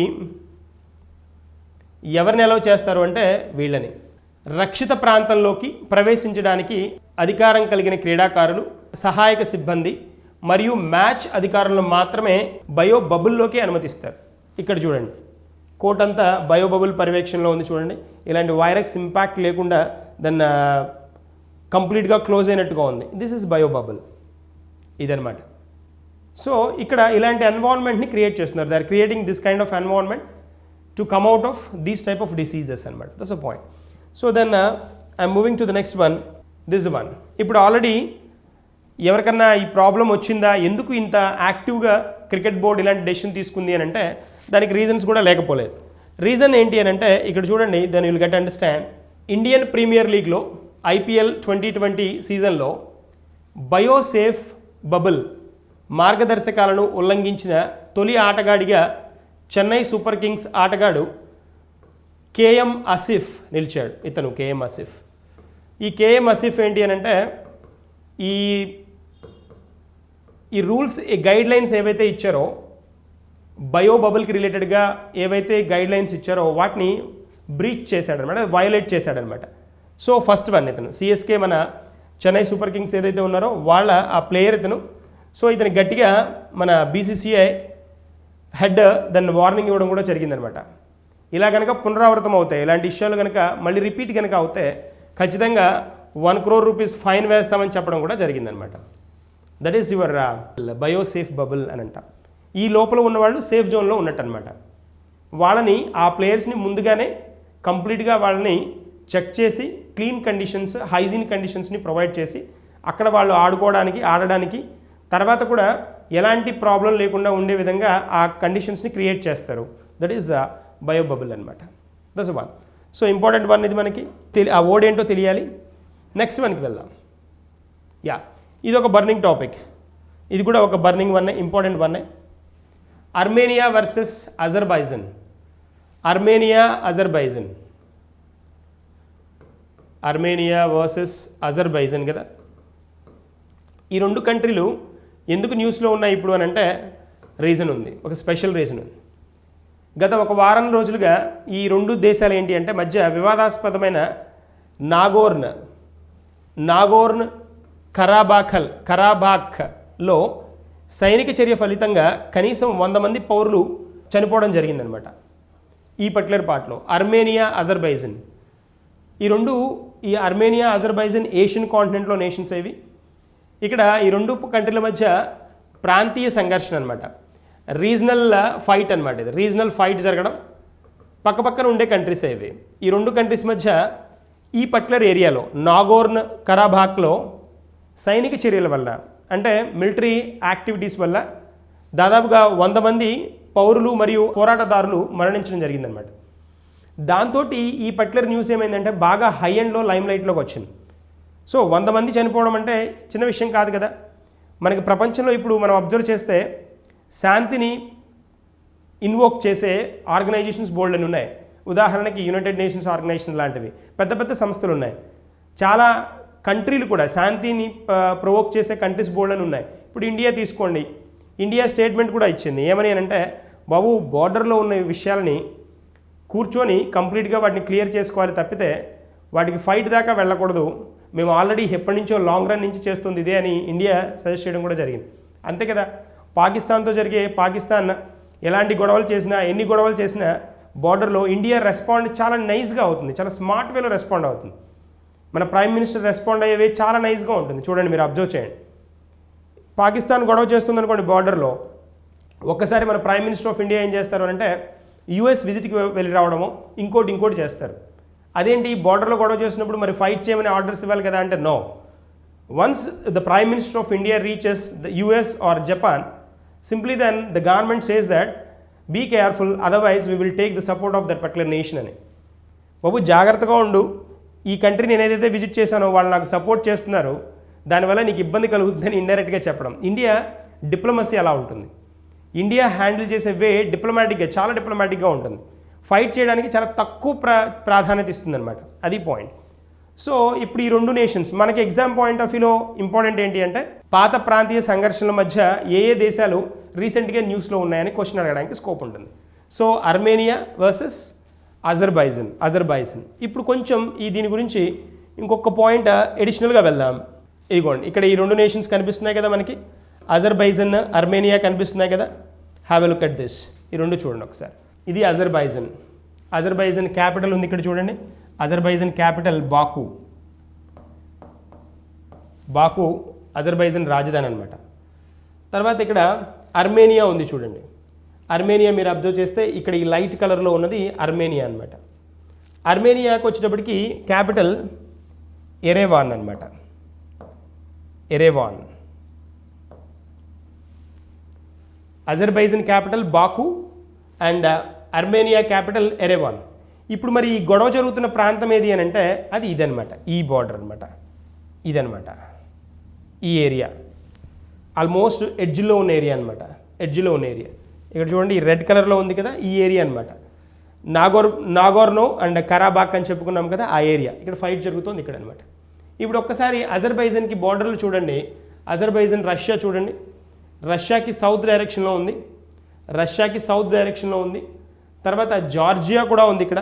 ఎవరిని అలౌ చేస్తారు అంటే వీళ్ళని. రక్షిత ప్రాంతంలోకి ప్రవేశించడానికి అధికారం కలిగిన క్రీడాకారులు, సహాయక సిబ్బంది మరియు మ్యాచ్ అధికారులను మాత్రమే బయో బబుల్లోకి అనుమతిస్తారు. ఇక్కడ చూడండి, కోర్ట్ అంతా బయో బబుల్ పర్యవేక్షణలో ఉంది చూడండి. ఇలాంటి వైరస్ ఇంపాక్ట్ లేకుండా దాన్ని కంప్లీట్గా క్లోజ్ అయినట్టుగా ఉంది. దిస్ ఇస్ బయో బబుల్ ఇదనమాట. సో ఇక్కడ ఇలాంటి ఎన్వైరన్మెంట్ని క్రియేట్ చేస్తున్నారు. They are creating this kind of environment to come out of these type of diseases అనమాట. That's a point. So then I'm moving to the next one, this one. ఇప్పుడు already ఎవరికన్నా ఈ problem వచ్చిందా, ఎందుకు ఇంత యాక్టివ్గా cricket board ఇలాంటి decision తీసుకుంది అని అంటే దానికి రీజన్స్ కూడా లేకపోలేదు. రీజన్ ఏంటి అని అంటే ఇక్కడ చూడండి, then will get understand. Indian premier లీగ్లో IPL 2020 సీజన్లో బయోసేఫ్ బబుల్ మార్గదర్శకాలను ఉల్లంఘించిన తొలి ఆటగాడిగా చెన్నై సూపర్ కింగ్స్ ఆటగాడు KM ఆసిఫ్ నిలిచాడు. ఇతను KM ఆసిఫ్. ఈ KM ఆసిఫ్ ఏంటి అని అంటే ఈ రూల్స్, ఈ గైడ్ లైన్స్ ఏవైతే ఇచ్చారో బయో బబుల్కి రిలేటెడ్గా ఏవైతే గైడ్ లైన్స్ ఇచ్చారో వాటిని బ్రీచ్ చేశాడనమాట, వయలేట్ చేశాడనమాట. సో ఫస్ట్ వన్ ఇతను CSK మన చెన్నై సూపర్ కింగ్స్ ఏదైతే ఉన్నారో వాళ్ళ ఆ ప్లేయర్ ఇతను. సో ఇతను గట్టిగా మన BCCI హెడ్ దాన్ని వార్నింగ్ ఇవ్వడం కూడా జరిగిందనమాట. ఇలా కనుక పునరావృతం అవుతాయి, ఇలాంటి విషయాలు కనుక మళ్ళీ రిపీట్ కనుక అవుతే ఖచ్చితంగా 1 crore రూపీస్ ఫైన్ వేస్తామని చెప్పడం కూడా జరిగిందనమాట. దట్ ఈస్ యువర్ బయోసేఫ్ బబుల్ అని అంట. ఈ లోపల ఉన్నవాళ్ళు సేఫ్ జోన్లో ఉన్నట్టు అనమాట. వాళ్ళని ఆ ప్లేయర్స్ని ముందుగానే కంప్లీట్గా వాళ్ళని చెక్ చేసి క్లీన్ కండిషన్స్, హైజీన్ కండిషన్స్ని ప్రొవైడ్ చేసి అక్కడ వాళ్ళు ఆడడానికి తర్వాత కూడా ఎలాంటి ప్రాబ్లం లేకుండా ఉండే విధంగా ఆ కండిషన్స్ని క్రియేట్ చేస్తారు. దట్ ఈస్ బయో బబుల్ అనమాట. That's one. So important one ఇది మనకి ఆ వర్డ్ ఏంటో తెలియాలి. నెక్స్ట్ వన్కి వెళ్దాం. యా, ఇది ఒక బర్నింగ్ టాపిక్. ఇది కూడా ఒక బర్నింగ్ వన్నే, ఇంపార్టెంట్ వన్నే. Armenia versus Azerbaijan. Armenia Azerbaijan. Armenia versus Azerbaijan కదా. ఈ రెండు కంట్రీలు ఎందుకు న్యూస్లో ఉన్నాయి ఇప్పుడు అని అంటే రీజన్ ఉంది, ఒక స్పెషల్ రీజన్ ఉంది. గత ఒక వారం రోజులుగా ఈ రెండు దేశాలు ఏంటి అంటే మధ్య వివాదాస్పదమైన నాగోర్న్ కరాబాఖ్లో సైనిక చర్య ఫలితంగా కనీసం 100 మంది పౌరులు చనిపోవడం జరిగిందనమాట. ఈ పర్టికులర్ పార్ట్లో అర్మేనియా అజర్బైజన్. ఈ అర్మేనియా అజర్బైజన్ ఏషియన్ కాంటినెంట్లో నేషన్స్ ఇవి. ఇక్కడ ఈ రెండు కంట్రీల మధ్య ప్రాంతీయ సంఘర్షణ అనమాట, రీజనల్ ఫైట్ అనమాట. ఇది రీజనల్ ఫైట్ జరగడం, పక్కపక్కన ఉండే కంట్రీస్ ఇవి. ఈ రెండు కంట్రీస్ మధ్య ఈ పర్టికులర్ ఏరియాలో నాగోర్న్ కరాబాఖ్లో సైనిక చర్యల వల్ల, అంటే మిలిటరీ యాక్టివిటీస్ వల్ల దాదాపుగా 100 మంది పౌరులు మరియు పోరాటదారులు మరణించడం జరిగిందనమాట. దాంతో ఈ పర్టికులర్ న్యూస్ ఏమైందంటే బాగా హై ఎండ్లో లైమ్ లైట్లోకి వచ్చింది. సో 100 మంది చనిపోవడం అంటే చిన్న విషయం కాదు కదా. మనకి ప్రపంచంలో ఇప్పుడు మనం అబ్జర్వ్ చేస్తే శాంతిని ఇన్వోక్ చేసే ఆర్గనైజేషన్స్ బోల్డ్ అని ఉన్నాయి. ఉదాహరణకి యునైటెడ్ నేషన్స్ ఆర్గనైజేషన్ లాంటివి పెద్ద పెద్ద సంస్థలు ఉన్నాయి. చాలా కంట్రీలు కూడా శాంతిని ప్రొవోక్ చేసే కంట్రీస్ బోల్డ్ అని ఉన్నాయి. ఇప్పుడు ఇండియా తీసుకోండి, ఇండియా స్టేట్మెంట్ కూడా ఇచ్చింది. ఏమని అంటే బాబు బార్డర్లో ఉన్న విషయాలని కూర్చొని కంప్లీట్గా వాటిని క్లియర్ చేసుకోవాలి తప్పితే వాటికి ఫైట్ దాకా వెళ్ళకూడదు. మేము ఆల్రెడీ ఎప్పటి నుంచో లాంగ్ రన్ నుంచి చేస్తుంది ఇదే అని ఇండియా సజెస్ట్ చేయడం కూడా జరిగింది. అంతే కదా. పాకిస్తాన్ ఎలాంటి గొడవలు చేసినా, ఎన్ని గొడవలు చేసినా బార్డర్లో ఇండియా రెస్పాండ్ చాలా నైస్గా అవుతుంది, చాలా స్మార్ట్ వేలో రెస్పాండ్ అవుతుంది. మన ప్రైమ్ మినిస్టర్ రెస్పాండ్ అయ్యేవి చాలా నైస్గా ఉంటుంది. చూడండి, మీరు అబ్జర్వ్ చేయండి. పాకిస్తాన్ గొడవ చేస్తుంది అనుకోండి బార్డర్లో, ఒక్కసారి మన ప్రైమ్ మినిస్టర్ ఆఫ్ ఇండియా ఏం చేస్తారు అంటే యూఎస్ విజిట్కి వెళ్ళి రావడము, ఇంకోటి చేస్తారు. అదేంటి బార్డర్లో గొడవ చేసినప్పుడు మరి ఫైట్ చేయమని ఆర్డర్స్ ఇవ్వాలి కదా అంటే no. Once the prime minister of India reaches the US or Japan, simply then the government says that be careful, otherwise we will take the support of that particular nation అని. బాబు జాగ్రత్తగా ఉండు, ఈ country నేను ఏదైతే visit చేశానో వాళ్ళు నాకు సపోర్ట్ చేస్తున్నారు, దానివల్ల నీకు ఇబ్బంది కలుగుతుందని ఇండైరెక్ట్గా చెప్పడం. ఇండియా డిప్లొమసీ అలా ఉంటుంది. ఇండియా హ్యాండిల్ చేసే వే డిప్లొమాటిక్గా, చాలా డిప్లొమాటిక్గా ఉంటుంది. ఫైట్ చేయడానికి చాలా తక్కువ ప్రాధాన్యత ఇస్తుంది అనమాట. అది పాయింట్. సో ఇప్పుడు ఈ రెండు నేషన్స్ మనకి ఎగ్జామ్ పాయింట్ ఆఫ్ వ్యూలో ఇంపార్టెంట్ ఏంటి అంటే పాత ప్రాంతీయ సంఘర్షణల మధ్య ఏ దేశాలు రీసెంట్గా న్యూస్లో ఉన్నాయని క్వశ్చన్ అడగడానికి స్కోప్ ఉంటుంది. So Armenia versus Azerbaijan. ఇప్పుడు కొంచెం దీని గురించి ఇంకొక పాయింట్ ఎడిషనల్గా వెళ్దాం. ఇదిగోండి, ఇక్కడ ఈ రెండు నేషన్స్ కనిపిస్తున్నాయి కదా మనకి, అజర్బైజన్, అర్మేనియా కనిపిస్తున్నాయి కదా. Have a look at this. ఈ రెండు చూడండి ఒకసారి. ఇది అజర్బైజన్ క్యాపిటల్ ఉంది ఇక్కడ చూడండి. అజర్బైజన్ క్యాపిటల్ బాకు అజర్బైజన్ రాజధాని అనమాట. తర్వాత ఇక్కడ అర్మేనియా ఉంది చూడండి. అర్మేనియా మీరు అబ్జర్వ్ చేస్తే ఇక్కడ ఈ లైట్ కలర్లో ఉన్నది అర్మేనియా అనమాట. అర్మేనియాకి వచ్చేటప్పటికి క్యాపిటల్ ఎరేవాన్ అనమాట. Yerevan. Azerbaijan capital Baku and Armenia capital Yerevan. ఇప్పుడు మరి ఈ గొడవ జరుగుతున్న ప్రాంతం ఏది అని అంటే అది ఇదనమాట, ఈ బార్డర్ అనమాట, ఇదనమాట. ఈ ఏరియా ఆల్మోస్ట్ ఎడ్జ్లో ఉన్న ఏరియా అనమాట. ఇక్కడ చూడండి, ఈ రెడ్ కలర్లో ఉంది కదా, ఈ ఏరియా అనమాట. నాగోర్నో అండ్ కరాబాక్ అని చెప్పుకున్నాం కదా, ఆ ఏరియా. ఇక్కడ ఫైట్ జరుగుతుంది ఇక్కడ అనమాట. ఇప్పుడు ఒక్కసారి అజర్బైజన్కి బార్డర్లు చూడండి. అజర్బైజన్ రష్యా చూడండి, రష్యాకి సౌత్ డైరెక్షన్లో ఉంది. తర్వాత జార్జియా కూడా ఉంది ఇక్కడ.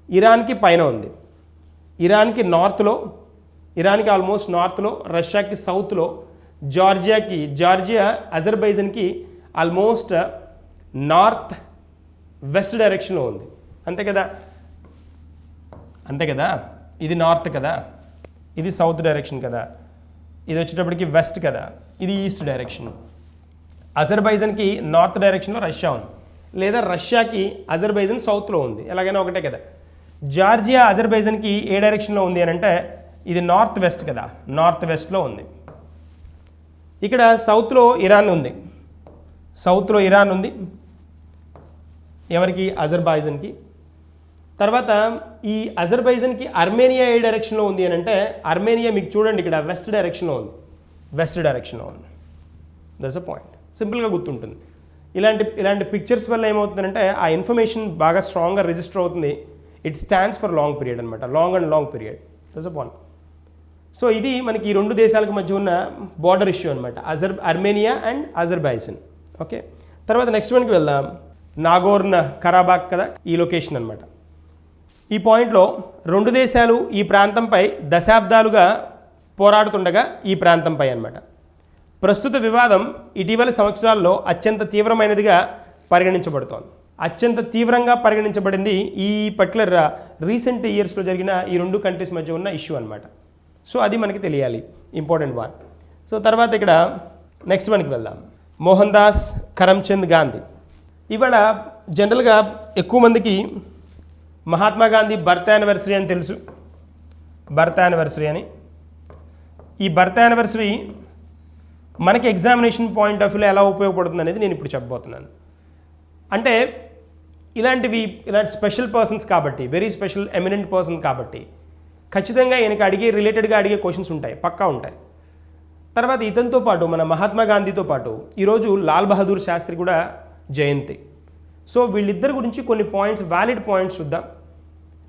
ఇరాన్కి పైన ఉంది. ఇరాన్కి ఆల్మోస్ట్ నార్త్లో, రష్యాకి సౌత్లో, జార్జియా అజర్బైజన్కి ఆల్మోస్ట్ నార్త్ వెస్ట్ డైరెక్షన్లో ఉంది. అంతే కదా. ఇది నార్త్ కదా, ఇది సౌత్ డైరెక్షన్ కదా, ఇది వచ్చేటప్పటికి వెస్ట్ కదా, ఇది ఈస్ట్ డైరెక్షన్. అజర్బైజన్కి నార్త్ డైరెక్షన్లో రష్యా ఉంది, లేదా రష్యాకి అజర్బైజన్ సౌత్లో ఉంది, ఎలాగైనా ఒకటే కదా. జార్జియా అజర్బైజన్కి ఏ డైరెక్షన్లో ఉంది అని అంటే ఇది నార్త్ వెస్ట్ కదా, నార్త్ వెస్ట్లో ఉంది. ఇక్కడ సౌత్లో ఇరాన్ ఉంది, సౌత్లో ఇరాన్ ఉంది ఎవరికి, అజర్బైజాన్కి. తర్వాత ఈ అజర్బైజాన్కి అర్మేనియా ఏ డైరెక్షన్లో ఉంది అని అంటే, అర్మేనియా మీకు చూడండి ఇక్కడ వెస్ట్ డైరెక్షన్లో ఉంది, వెస్ట్ డైరెక్షన్లో ఉంది. దట్స్ అ పాయింట్, సింపుల్గా గుర్తుంటుంది. ఇలాంటి పిక్చర్స్ వల్ల ఏమవుతుందంటే ఆ ఇన్ఫర్మేషన్ బాగా స్ట్రాంగ్గా రిజిస్టర్ అవుతుంది. It stands for long period అనమాట, long period. That's a point. సో ఇది మనకి ఈ రెండు దేశాలకు మధ్య ఉన్న బార్డర్ ఇష్యూ అనమాట, అర్మేనియా అండ్ అజర్బైజాన్. ఓకే, తర్వాత నెక్స్ట్ వన్కి వెళ్దాం. నాగోర్న కరాబాక్ కదా ఈ లొకేషన్ అనమాట. ఈ పాయింట్లో రెండు దేశాలు ఈ ప్రాంతంపై దశాబ్దాలుగా పోరాడుతుండగా ఈ ప్రాంతంపై అనమాట. ప్రస్తుత వివాదం ఇటీవల సంవత్సరాల్లో అత్యంత తీవ్రమైనదిగా పరిగణించబడుతోంది. అత్యంత తీవ్రంగా పరిగణించబడింది ఈ పర్టికులర్ రీసెంట్ ఇయర్స్లో జరిగిన ఈ రెండు కంట్రీస్ మధ్య ఉన్న ఇష్యూ అనమాట. సో అది మనకి తెలియాలి, ఇంపార్టెంట్ వన్. సో తర్వాత ఇక్కడ నెక్స్ట్ వన్కి వెళ్దాం. మోహన్ దాస్ కరమ్చంద్ గాంధీ. ఇవాళ జనరల్గా ఎక్కువ మందికి మహాత్మా గాంధీ బర్త్ యానివర్సరీ అని తెలుసు, బర్త్ యానివర్సరీ అని. ఈ బర్త్ యానివర్సరీ మనకి ఎగ్జామినేషన్ పాయింట్ ఆఫ్ వ్యూలో ఎలా ఉపయోగపడుతుంది అనేది నేను ఇప్పుడు చెప్పబోతున్నాను. అంటే ఇలాంటి స్పెషల్ పర్సన్స్ కాబట్టి, వెరీ స్పెషల్ ఎమినెంట్ పర్సన్ కాబట్టి ఖచ్చితంగా ఈయనకి రిలేటెడ్గా అడిగే క్వశ్చన్స్ ఉంటాయి, పక్కా ఉంటాయి. తర్వాత ఇతనితో పాటు మన మహాత్మా గాంధీతో పాటు ఈరోజు లాల్ బహదూర్ శాస్త్రి కూడా జయంతి. సో వీళ్ళిద్దరి గురించి కొన్ని పాయింట్స్, వ్యాలిడ్ పాయింట్స్ చూద్దాం.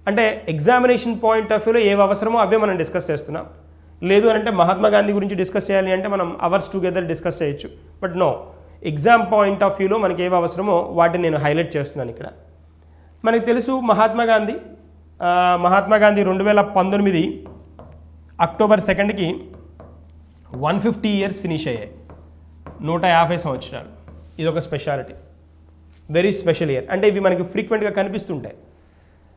అంటే ఎగ్జామినేషన్ పాయింట్ ఆఫ్ వ్యూలో ఏవి అవసరమో అవే మనం డిస్కస్ చేస్తున్నాం. లేదు అని అంటే మహాత్మా గాంధీ గురించి డిస్కస్ చేయాలి అంటే మనం అవర్స్ టుగెదర్ డిస్కస్ చేయొచ్చు. But no, exam point of వ్యూలో మనకి ఏవి అవసరమో వాటిని నేను హైలైట్ చేస్తున్నాను ఇక్కడ. మనకి తెలుసు మహాత్మా గాంధీ 2019 అక్టోబర్ 2కి 150 ఇయర్స్ ఫినిష్ అయ్యాయి, 150 సంవత్సరాలు. ఇది ఒక స్పెషాలిటీ, వెరీ స్పెషల్ ఇయర్. అంటే ఇవి మనకి ఫ్రీక్వెంట్గా కనిపిస్తుంటాయి.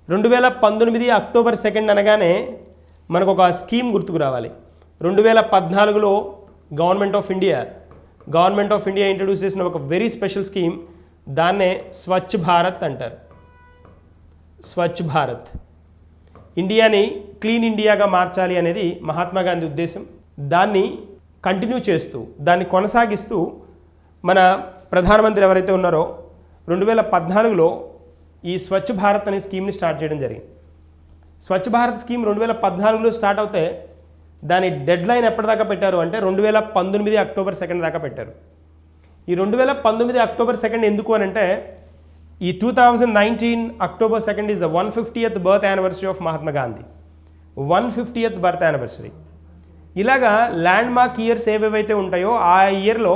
2019 అక్టోబర్ 2 అనగానే మనకు ఒక స్కీమ్ గుర్తుకు రావాలి. 2014లో గవర్నమెంట్ ఆఫ్ ఇండియా ఇంట్రడ్యూస్ చేసిన ఒక వెరీ స్పెషల్ స్కీమ్, దాన్నే స్వచ్ఛ భారత్ అంటారు. స్వచ్ఛ భారత్, ఇండియాని క్లీన్ ఇండియాగా మార్చాలి అనేది మహాత్మా గాంధీ ఉద్దేశం. దాన్ని కంటిన్యూ చేస్తూ, దాన్ని కొనసాగిస్తూ మన ప్రధానమంత్రి ఎవరైతే ఉన్నారో 2014లో ఈ స్వచ్ఛ భారత్ అనే స్కీమ్ని స్టార్ట్ చేయడం జరిగింది. స్వచ్ఛ భారత్ స్కీమ్ 2014లో స్టార్ట్ అవుతే దాని డెడ్ లైన్ ఎప్పటిదాకా పెట్టారు అంటే 2019 అక్టోబర్ 2 దాకా పెట్టారు. ఈ 2019 అక్టోబర్ 2 ఎందుకు అని అంటే ఈ 2019 October 2 is the 150th birth anniversary of Mahatma Gandhi, 150th birth anniversary. ఇలాగా ల్యాండ్ మార్క్ ఇయర్స్ ఏవేవైతే ఉంటాయో ఆ ఇయర్లో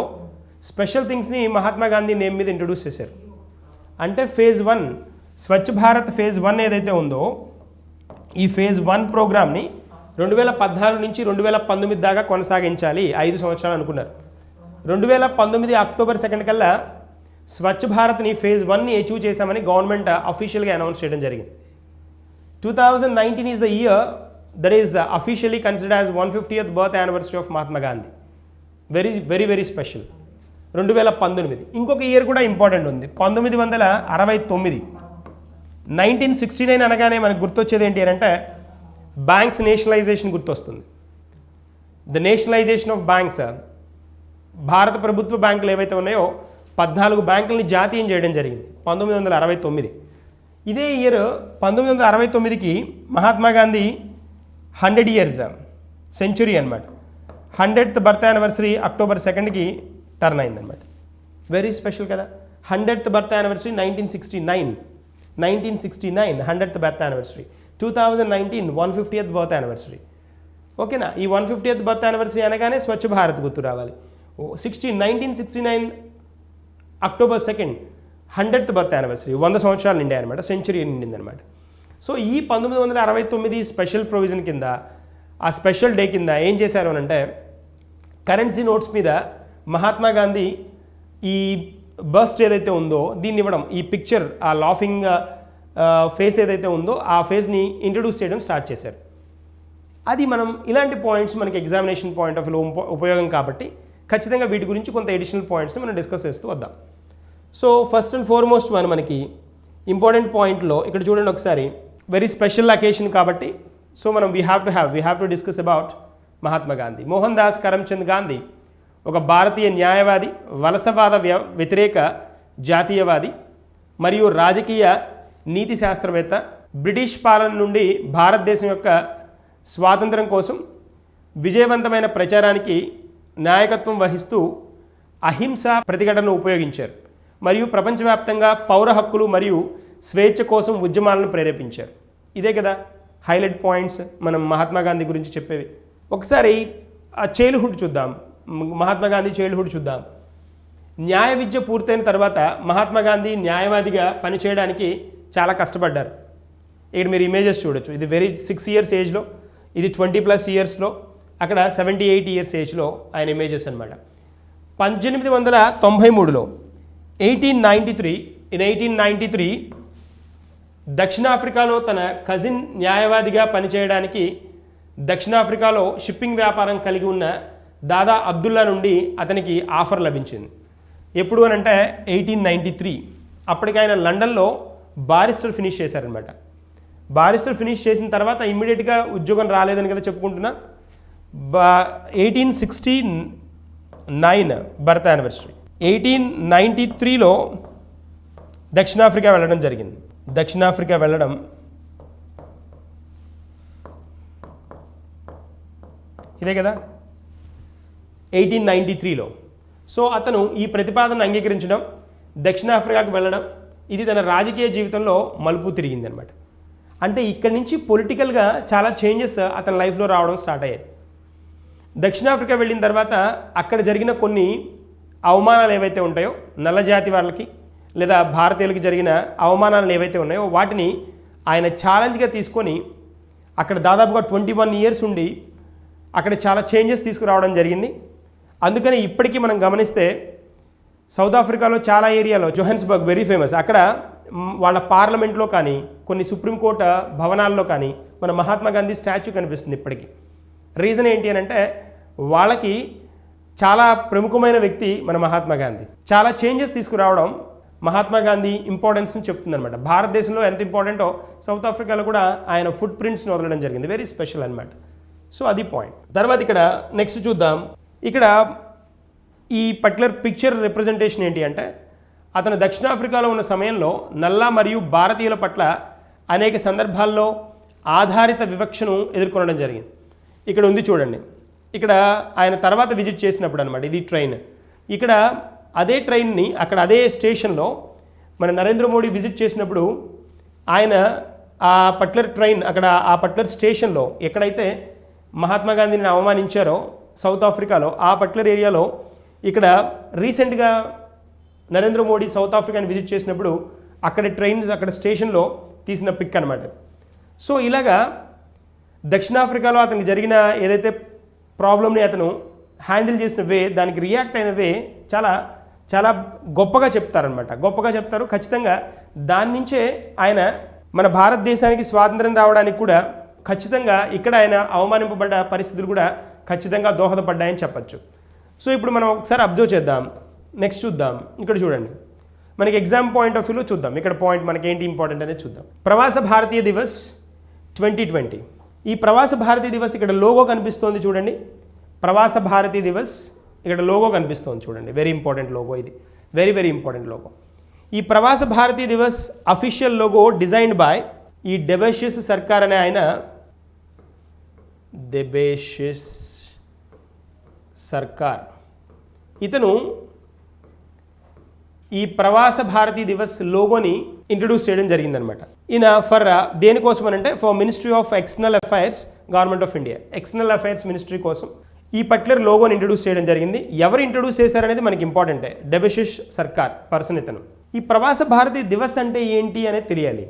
స్పెషల్ థింగ్స్ని మహాత్మా గాంధీ నేమ్ మీద ఇంట్రడ్యూస్ చేశారు. అంటే ఫేజ్ 1 స్వచ్ఛ భారత్ ఫేజ్ 1 ఏదైతే ఉందో ఈ ఫేజ్ 1 ప్రోగ్రామ్ని 2014 నుంచి 2019 దాకా కొనసాగించాలి, 5 సంవత్సరాలు అనుకున్నారు. 2019 అక్టోబర్ 2 కల్లా స్వచ్ఛ భారత్ని ఫేజ్ 1ని అచీవ్ చేశామని గవర్నమెంట్ అఫీషియల్గా అనౌన్స్ చేయడం జరిగింది. 2019 is the year that is officially considered as 150th birth anniversary of Mahatma Gandhi. Very special. 2019 ఇంకొక ఇయర్ కూడా ఇంపార్టెంట్ ఉంది, 1969. 1969 అనగానే మనకు గుర్తొచ్చేది ఏంటి అంటే బ్యాంక్స్ నేషనలైజేషన్ గుర్తొస్తుంది. ద నేషనలైజేషన్ ఆఫ్ బ్యాంక్స్, భారత ప్రభుత్వ బ్యాంకులు ఏవైతే ఉన్నాయో 14 బ్యాంకులని జాతీయం చేయడం జరిగింది 1969. ఇదే ఇయర్ 1969కి మహాత్మా గాంధీ 100 ఇయర్స్ సెంచురీ అనమాట, 100th బర్త్ యానివర్సరీ అక్టోబర్ 2కి టర్న్ అయిందనమాట. వెరీ స్పెషల్ కదా. 100th birth anniversary 1969 100th birth anniversary. 2019 150th birth anniversary. ఓకేనా. ఈ 150th బర్త్ యానివర్సరీ అనగానే స్వచ్ఛ భారత్ గుర్తు రావాలి. 1969 అక్టోబర్ 2 100th బర్త్ యానివర్సరీ, 100 సంవత్సరాలు నిండాయి అనమాట, సెంచురీ నిండిందనమాట. సో ఈ 1969 స్పెషల్ ప్రొవిజన్ కింద, ఆ స్పెషల్ డే కింద ఏం చేశారు అని అంటే కరెన్సీ నోట్స్ మీద మహాత్మా గాంధీ ఈ బస్ట్ ఏదైతే ఉందో దీన్ని ఇవ్వడం, ఈ పిక్చర్, ఆ లాఫింగ్ ఫేస్ ఏదైతే ఉందో ఆ ఫేస్ని ఇంట్రడ్యూస్ చేయడం స్టార్ట్ చేశారు. అది మనం ఇలాంటి పాయింట్స్ మనకి ఎగ్జామినేషన్ పాయింట్ ఆఫ్ వ్యూ ఉపయోగం కాబట్టి ఖచ్చితంగా వీటి గురించి కొంత ఎడిషనల్ పాయింట్స్ని మనం డిస్కస్ చేస్తూ వద్దాం. సో ఫస్ట్ అండ్ ఫార్మోస్ట్ మనకి ఇంపార్టెంట్ పాయింట్లో ఇక్కడ చూడండి ఒకసారి, వెరీ స్పెషల్ అకేషన్ కాబట్టి సో మనం we have to discuss about Mahatma Gandhi. Mohan Das Karamchand Gandhi ఒక భారతీయ న్యాయవాది, వలసవాద వ్యతిరేక జాతీయవాది మరియు రాజకీయ నీతి శాస్త్రవేత్త. బ్రిటిష్ పాలన నుండి భారతదేశం యొక్క స్వాతంత్రం కోసం విజయవంతమైన ప్రచారానికి నాయకత్వం వహిస్తూ అహింసా ప్రతిఘటనను ఉపయోగించారు మరియు ప్రపంచవ్యాప్తంగా పౌర హక్కులు మరియు స్వేచ్ఛ కోసం ఉద్యమాలను ప్రేరేపించారు. ఇదే కదా హైలైట్ పాయింట్స్ మనం మహాత్మా గాంధీ గురించి చెప్పేవి. ఒకసారి ఆ చైల్డ్హుడ్ చూద్దాం, మహాత్మా గాంధీ చైల్డ్హుడ్ చూద్దాం. న్యాయ విద్య పూర్తయిన తర్వాత మహాత్మా గాంధీ న్యాయవాదిగా పనిచేయడానికి చాలా కష్టపడ్డారు. ఇక్కడ మీరు ఇమేజెస్ చూడొచ్చు. ఇది వెరీ 6 years ఏజ్లో, ఇది 20+ yearsలో, అక్కడ 78 years ఏజ్లో ఆయన ఇమేజెస్ అనమాట. 1893లో 1893 దక్షిణాఫ్రికాలో తన కజిన్ న్యాయవాదిగా పనిచేయడానికి దక్షిణాఫ్రికాలో షిప్పింగ్ వ్యాపారం కలిగి ఉన్న దాదా అబ్దుల్లా నుండి అతనికి ఆఫర్ లభించింది. ఎప్పుడు అని అంటే 1893. అప్పటికి ఆయన లండన్లో బారిస్టర్ ఫినిష్ చేశారనమాట. బారిస్టర్ ఫినిష్ చేసిన తర్వాత ఇమ్మీడియట్గా ఉద్యోగం రాలేదని కదా చెప్పుకుంటున్నా. 1869 బర్త్ యానివర్సరీ. 1893లో దక్షిణాఫ్రికా వెళ్ళడం జరిగింది. దక్షిణాఫ్రికా వెళ్ళడం ఇదే కదా 1893లో. సో అతను ఈ ప్రతిపాదనను అంగీకరించడం, దక్షిణాఫ్రికాకు వెళ్ళడం, ఇది తన రాజకీయ జీవితంలో మలుపు తిరిగింది అనమాట. అంటే ఇక్కడి నుంచి పొలిటికల్గా చాలా చేంజెస్ అతని లైఫ్లో రావడం స్టార్ట్ అయ్యాయి. దక్షిణాఫ్రికా వెళ్ళిన తర్వాత అక్కడ జరిగిన కొన్ని అవమానాలు ఏవైతే ఉంటాయో, నల్లజాతి వాళ్ళకి లేదా భారతీయులకి జరిగిన అవమానాలు ఏవైతే ఉన్నాయో వాటిని ఆయన ఛాలెంజ్గా తీసుకొని అక్కడ దాదాపుగా 21 years ఉండి అక్కడ చాలా చేంజెస్ తీసుకురావడం జరిగింది. అందుకని ఇప్పటికీ మనం గమనిస్తే సౌత్ ఆఫ్రికాలో చాలా ఏరియాలో, జోహాన్స్బర్గ్ వెరీ ఫేమస్, అక్కడ వాళ్ళ పార్లమెంట్లో కానీ కొన్ని సుప్రీంకోర్టు భవనాల్లో కానీ మన మహాత్మా గాంధీ స్టాచ్యూ కనిపిస్తుంది ఇప్పటికీ. రీజన్ ఏంటి అని అంటే వాళ్ళకి చాలా ప్రముఖమైన వ్యక్తి మన మహాత్మా గాంధీ. చాలా చేంజెస్ తీసుకురావడం మహాత్మా గాంధీ ఇంపార్టెన్స్ని చెప్తుందనమాట. భారతదేశంలో ఎంత ఇంపార్టెంటో సౌత్ ఆఫ్రికాలో కూడా ఆయన ఫుట్ ప్రింట్స్ని వదలడం జరిగింది. వెరీ స్పెషల్ అనమాట. సో అది పాయింట్. తర్వాత ఇక్కడ నెక్స్ట్ చూద్దాం. ఇక్కడ ఈ పర్టికులర్ పిక్చర్ రిప్రజెంటేషన్ ఏంటి అంటే అతను దక్షిణాఫ్రికాలో ఉన్న సమయంలో నల్ల మరియు భారతీయుల పట్ల అనేక సందర్భాల్లో ఆధారిత వివక్షను ఎదుర్కొనడం జరిగింది. ఇక్కడ ఉంది చూడండి. ఇక్కడ ఆయన తర్వాత విజిట్ చేసినప్పుడు అనమాట, ఇది ట్రైన్. ఇక్కడ అదే ట్రైన్ని అక్కడ అదే స్టేషన్లో మన నరేంద్ర మోడీ విజిట్ చేసినప్పుడు ఆయన ఆ పర్టికులర్ ట్రైన్ అక్కడ ఆ పర్టికులర్ స్టేషన్లో ఎక్కడైతే మహాత్మా గాంధీని అవమానించారో సౌత్ ఆఫ్రికాలో ఆ పర్టికులర్ ఏరియాలో ఇక్కడ రీసెంట్గా నరేంద్ర మోడీ సౌత్ ఆఫ్రికాని విజిట్ చేసినప్పుడు అక్కడ ట్రైన్ అక్కడ స్టేషన్లో తీసిన పిక్ అనమాట. సో ఇలాగా దక్షిణాఫ్రికాలో అతనికి జరిగిన ఏదైతే ప్రాబ్లమ్ని అతను హ్యాండిల్ చేసిన వే, దానికి రియాక్ట్ అయిన వే చాలా చాలా గొప్పగా చెప్తారనమాట. గొప్పగా చెప్తారు. ఖచ్చితంగా దాని నుంచే ఆయన మన భారతదేశానికి స్వాతంత్రం రావడానికి కూడా ఖచ్చితంగా ఇక్కడ ఆయన అవమానింపబడ్డ పరిస్థితులు కూడా ఖచ్చితంగా దోహదపడ్డాయని చెప్పచ్చు. సో ఇప్పుడు మనం ఒకసారి అబ్జర్వ్ చేద్దాం. నెక్స్ట్ చూద్దాం. ఇక్కడ చూడండి, మనకి ఎగ్జామ్ పాయింట్ ఆఫ్ వ్యూలో చూద్దాం. ఇక్కడ పాయింట్ మనకి ఏంటి ఇంపార్టెంట్ అనేది చూద్దాం. ప్రవాస భారతీయ దివస్ 2020. ఈ ప్రవాస భారతీయ దివస్ ఇక్కడ లోగో కనిపిస్తోంది చూడండి. ప్రవాస భారతీయ దివస్ ఇక్కడ లోగో కనిపిస్తోంది చూడండి. వెరీ ఇంపార్టెంట్ లోగో ఇది. Very very important logo. ఈ Pravasi Bharatiya Divas official logo designed by ఈ డెబేషియస్ సర్కార్ అనే ఆయన, డెబేషియస్ సర్కార్, ఇతను ఈ ప్రవాస భారతీ దివస్ లోగోని ఇంట్రడ్యూస్ చేయడం జరిగిందనమాట. ఈయన ఫర్ దేనికోసం అని అంటే for ministry of external affairs government of India, external affairs ministry కోసం ఈ పర్టికులర్ లోగోని ఇంట్రడ్యూస్ చేయడం జరిగింది. ఎవరు ఇంట్రడ్యూస్ చేశారనేది మనకి ఇంపార్టెంటే. డెబేషియస్ సర్కార్ పర్సన్ ఇతను. ఈ ప్రవాస భారతీ దివస్ అంటే ఏంటి అనేది తెలియాలి.